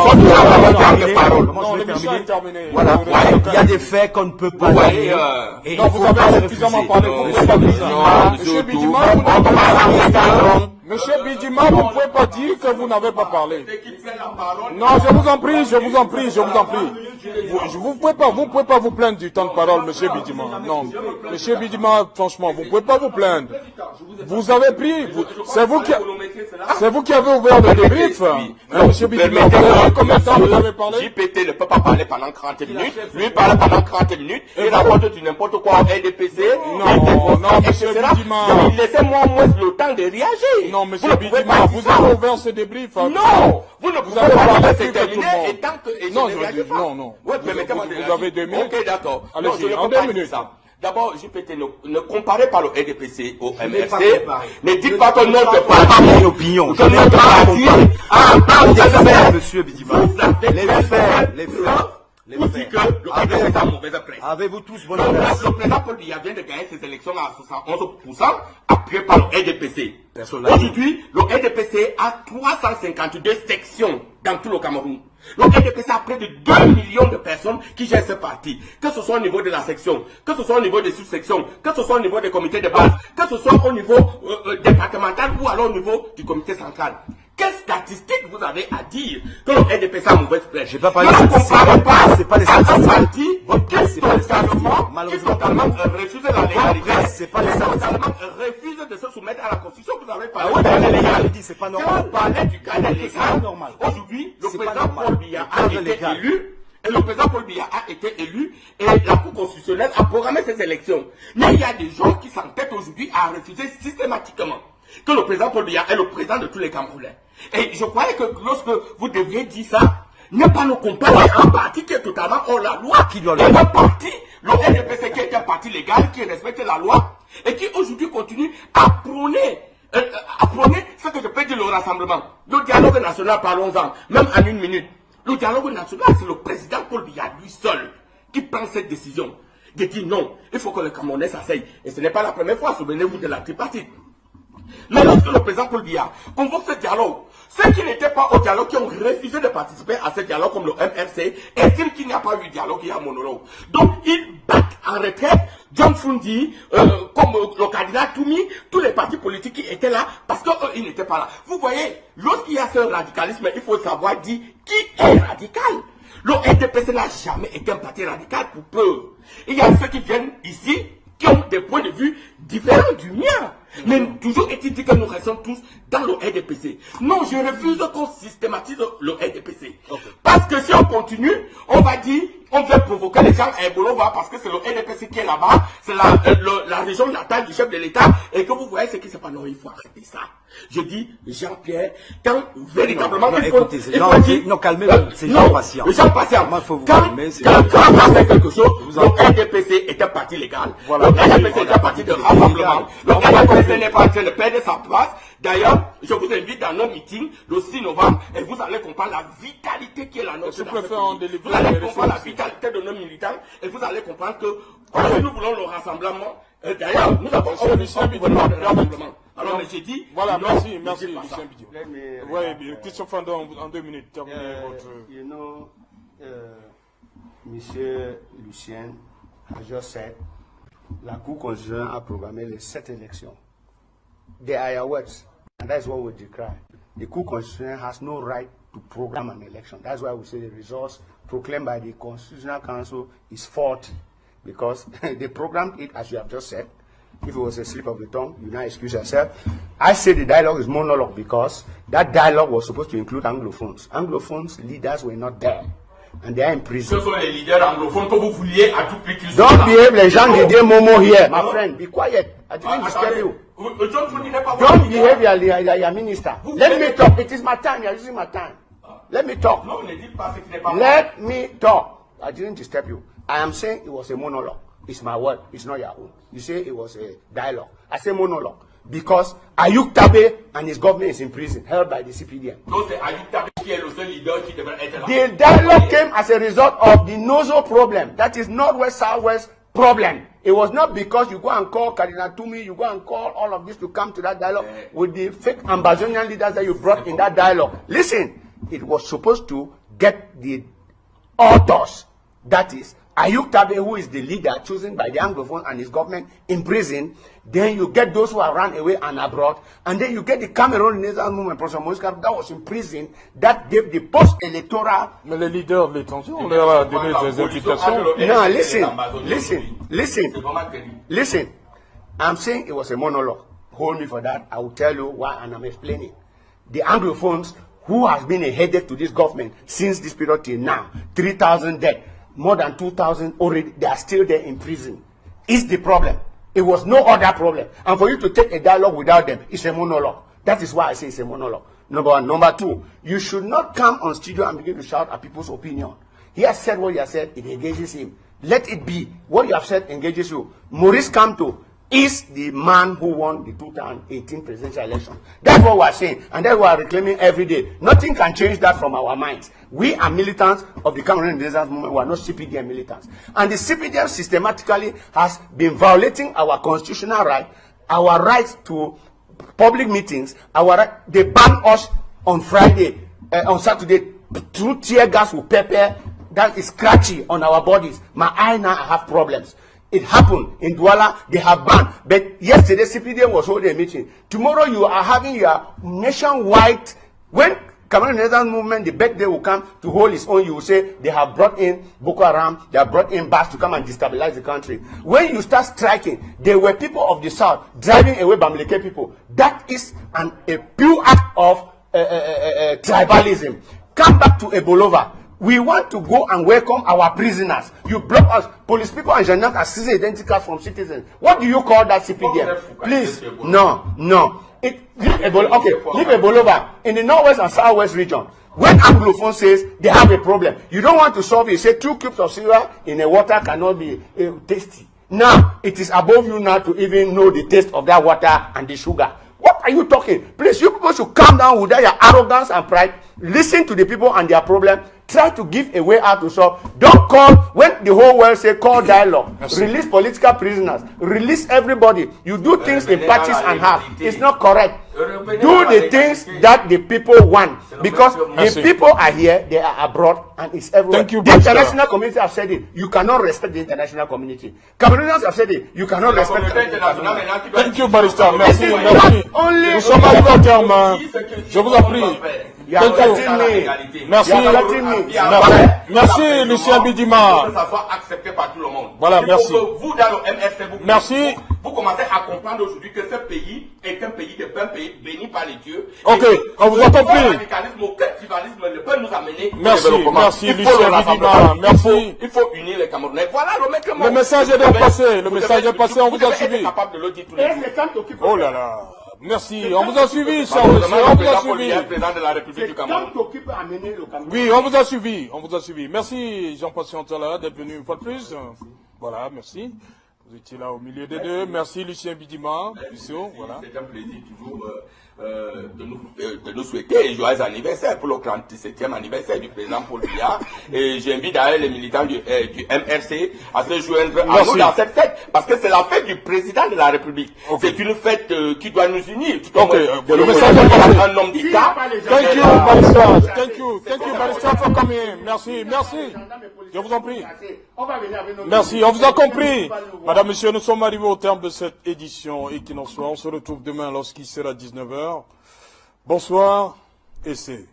Voilà. Il y a des faits qu'on ne peut pas dire. Non, vous avez suffisamment parlé. Monsieur Bidima, Monsieur Bidima, vous ne pouvez pas dire que vous n'avez pas parlé. Non, je vous en prie. Vous ne pouvez pas vous plaindre du temps de parole, Monsieur Bidima. Non, Monsieur Bidima, franchement, vous ne pouvez pas vous plaindre. Vous avez pris, c'est vous qui avez ouvert le débrief. Monsieur Bidima, combien de temps vous avez parlé? JPT ne peut pas parler pendant 30 minutes. Lui parle pendant 30 minutes. Il raconte du n'importe quoi au RDPC. Non, Monsieur Bidima. Laissez-moi au moins le temps de réagir. Non, Monsieur Bidima, vous avez ouvert ce débrief. Non, vous ne pouvez pas parler, c'est terminé. Et tant que... Non. Ouais, permettez-moi de réagir. Vous avez 2 minutes. Ok, d'accord. Allez-y, en 2 minutes. D'abord, JPT, ne comparez pas le RDPC au MRC. Ne dites pas que notre parti, mon opinion. Que notre parti a pas de faits. Monsieur Bidima. Les faits. Que le RDPC a mauvaise presse. Avez-vous tous bonne presse? Le président Paul Biya vient de gagner ses élections à 71%, appuyé par le RDPC. Aujourd'hui, le RDPC a 352 sections dans tout le Cameroun. Le RDPC a près de 2 millions de personnes qui gèrent ce parti. Que ce soit au niveau de la section, que ce soit au niveau des sous-sections, que ce soit au niveau des comités de base, que ce soit au niveau départemental ou alors au niveau du comité central. Quelles statistiques vous avez à dire que le RDPC a mauvaise presse? Je n'ai pas parlé de statistiques. C'est pas des statistiques. qui totalement refuse la légalité, c'est pas refuse de se soumettre à la Constitution. Vous avez parlé du cas légal. C'est pas normal. Quand on parlait du cas légal, aujourd'hui, le président Paul Biya a été élu. Et le président Paul Biya a été élu et la Cour constitutionnelle a programmé ces élections. Mais il y a des gens qui s'entêtent aujourd'hui à refuser systématiquement que le président Paul Biya est le président de tous les Camerounais. Et je croyais que lorsque vous deviez dire ça, n'est pas nos compagnes, un parti qui est totalement hors la loi, qui doit un parti, le NDPC qui est un parti légal, qui respecte la loi et qui aujourd'hui continue à prôner ce que je peux dire le rassemblement. Le dialogue national, parlons-en, même en une minute. Le dialogue national, c'est le président Paul Biya, lui seul, qui prend cette décision. De dire non, il faut que le Camerounais s'asseye. Et ce n'est pas la première fois, souvenez-vous de la tripartite. Mais lorsque le président Paul Biya convoque ce dialogue, ceux qui n'étaient pas au dialogue, qui ont refusé de participer à ce dialogue, comme le MRC, estiment qu'il n'y a pas eu dialogue, il y a un monologue. Donc, ils battent en retraite John Fundi, comme le cardinal Toumi, tous les partis politiques qui étaient là, parce qu'eux, ils n'étaient pas là. Vous voyez, lorsqu'il y a ce radicalisme, il faut savoir dire qui est radical. Le NDPC n'a jamais été un parti radical pour peu. Il y a ceux qui viennent ici, qui ont des points de vue différents du mien. Mais toujours est-il dit que nous restons tous dans le RDPC. Non, je refuse qu'on systématise le RDPC. Parce que si on continue, on va dire, on veut provoquer les gens à Ebolova parce que c'est le RDPC qui est là-bas, c'est la région natale du chef de l'État, et que vous voyez ce qui se passe. Non, il faut arrêter ça. Je dis, Jean-Pierre, quand véritablement... Non, calmez-vous, c'est Jean Patient. Jean Patient, il faut vous quand calmer. on fait quelque chose, le RDPC est un parti légal. Le RDPC est un parti de rassemblement. Le RDPC n'est pas en train de perdre sa place. D'ailleurs, je vous invite dans nos meetings le 6 novembre et vous allez comprendre la vitalité qui est la nôtre. Vous allez comprendre la vitalité de nos militants et vous allez comprendre que nous voulons le rassemblement. D'ailleurs, nous avons un gouvernement de rassemblement. Alors, mais j'ai dit... Voilà, merci, Lucien Bidio. Oui, Christophe Fandon, en 2 minutes, terminez votre... You know, Monsieur Lucien a just said, la Cour constitutionnelle a programmé les 7 élections. They are your words, and that's what we decry. The Cour constitutionnelle has no right to program an election. That's why we say the results proclaimed by the Constitutional Council is faulty, because they programmed it as you have just said. If it was a slip of the tongue, you now excuse yourself. I say the dialogue is monologue because that dialogue was supposed to include Anglophones. Anglophones leaders were not there. And they are in prison. Ce sont les leaders anglophones que vous vouliez à tout prix qu'ils soient Don't là. behave les gens de Momo here. My friend, be quiet. I didn't disturb you. Don't behave your minister. Let me talk. It is my time. You are using my time. Let me talk. Non, ne dites pas ce qui n'est pas Let me talk. I didn't disturb you. I am saying it was a monologue. It's my word. It's not your own. You say it was a dialogue. I say monologue. Because Ayuk Tabe and his government is in prison, held by the CPDM. Donc c'est Ayuk Tabe qui est le seul leader qui devrait être là. The dialogue came as a result of the Nozo problem. That is Northwest Southwest problem. It was not because you go and call Cardinal Toumi, you go and call all of this to come to that dialogue with the fake Ambazonian leaders that you brought in that dialogue. Listen, it was supposed to get the authors, that is Ayuk Tabe, who is the leader chosen by the Anglophone and his government, in prison. Then you get those who are run away and abroad. And then you get the Cameroon National Movement, Professor Maurice Kamto, that was in prison, that gave the post-electoral... Mais les leaders de l'étention, on leur a donné des implications. No, listen. I'm saying it was a monologue. Hold me for that. I will tell you why, and I'm explaining. The Anglophones, who has been a headache to this government since this period till now, 3,000 dead. More than 2,000 already, they are still there in prison. It's the problem. It was no other problem. And for you to take a dialogue without them, it's a monologue. That is why I say it's a monologue. Number one. Number two, you should not come on studio and begin to shout at people's opinion. He has said what he has said, it engages him. Let it be. What you have said engages you. Maurice Kamto is the man who won the 2018 presidential election. That's what we are saying, and that's what we are reclaiming every day. Nothing can change that from our minds. We are militants of the Cameroon Renaissance Movement. We are not CPDM militants. And the CPDM systematically has been violating our constitutional right, our right to public meetings, our right. They banned us on Friday, on Saturday, through tear gas with pepper that is scratchy on our bodies. My eye now, I have problems. It happened in Douala, they have banned. But yesterday, CPDM was holding a meeting. Tomorrow, you are having your nationwide, when Cameroon Renaissance movement, the birthday will come to hold its own. You will say they have brought in Boko Haram, they have brought in Bas to come and destabilize the country. When you start striking, there were people of the south driving away Bamileke people. That is a pure act of tribalism. Come back to Ebolova. We want to go and welcome our prisoners. You block us. Police people and gendarmes are seizing identity cards from citizens. What do you call that CPDM? Please, no. Leave Ebolova in the northwest and southwest region. When Anglophone says they have a problem, you don't want to solve it. You say 2 cubes of sugar in a water cannot be tasty. Now, it is above you now to even know the taste of that water and the sugar. What are you talking? Please, you people should calm down with that your arrogance and pride. Listen to the people and their problem. Try to give a way out to solve. Don't call when the whole world say call dialogue. Release political prisoners. Release everybody. You do things in patches and half. It's not correct. Do the things that the people want, because the people are here, they are abroad, and it's everywhere. Thank you, the international community have said it. You cannot respect the international community. Cameroonians have said it. You cannot respect the international community. Thank you, Barrister. Merci. Nous sommes arrivés au terme. Je vous en prie. Merci, Lucien Bidima. Que ça soit accepté par tout le monde. Voilà, merci. Vous, dans le MRC, merci. Vous commencez à comprendre aujourd'hui que ce pays est un pays béni par les dieux. Ok, on vous a compris. Aucun tribalisme ne peut nous amener merci, au développement. Merci, Lucien Bidima. Merci. Il faut unir les Camerounais. Voilà le message est passé. Le message est passé, on vous a suivi. Capable de le dire tous les jours. Oh là là. Merci, on vous a suivi, cher monsieur, on vous a suivi. Oui, on vous a suivi, Merci, Jean-Paul Chantala, d'être venu une fois de plus. Voilà, merci. Vous étiez là au milieu des deux. Merci, Lucien Bidima. Voilà. C'est un plaisir toujours de nous souhaiter un joyeux anniversaire pour le 37e anniversaire du président Paul Biya. Et j'invite d'ailleurs les militants du MRC à se joindre à nous dans cette fête, parce que c'est la fête du président de la République. Okay. C'est une fête qui doit nous unir. Tout le message est passé. Un homme d'État. Thank you, Barrister. Thank you, Barrister, for coming. Merci. Je vous en prie. Merci, on vous a compris. Madame, Monsieur, nous sommes arrivés au terme de cette édition Equinox Soir. On se retrouve demain lorsqu'il sera 19h. Bonsoir et c'est...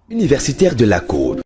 Universitaire de la Côte.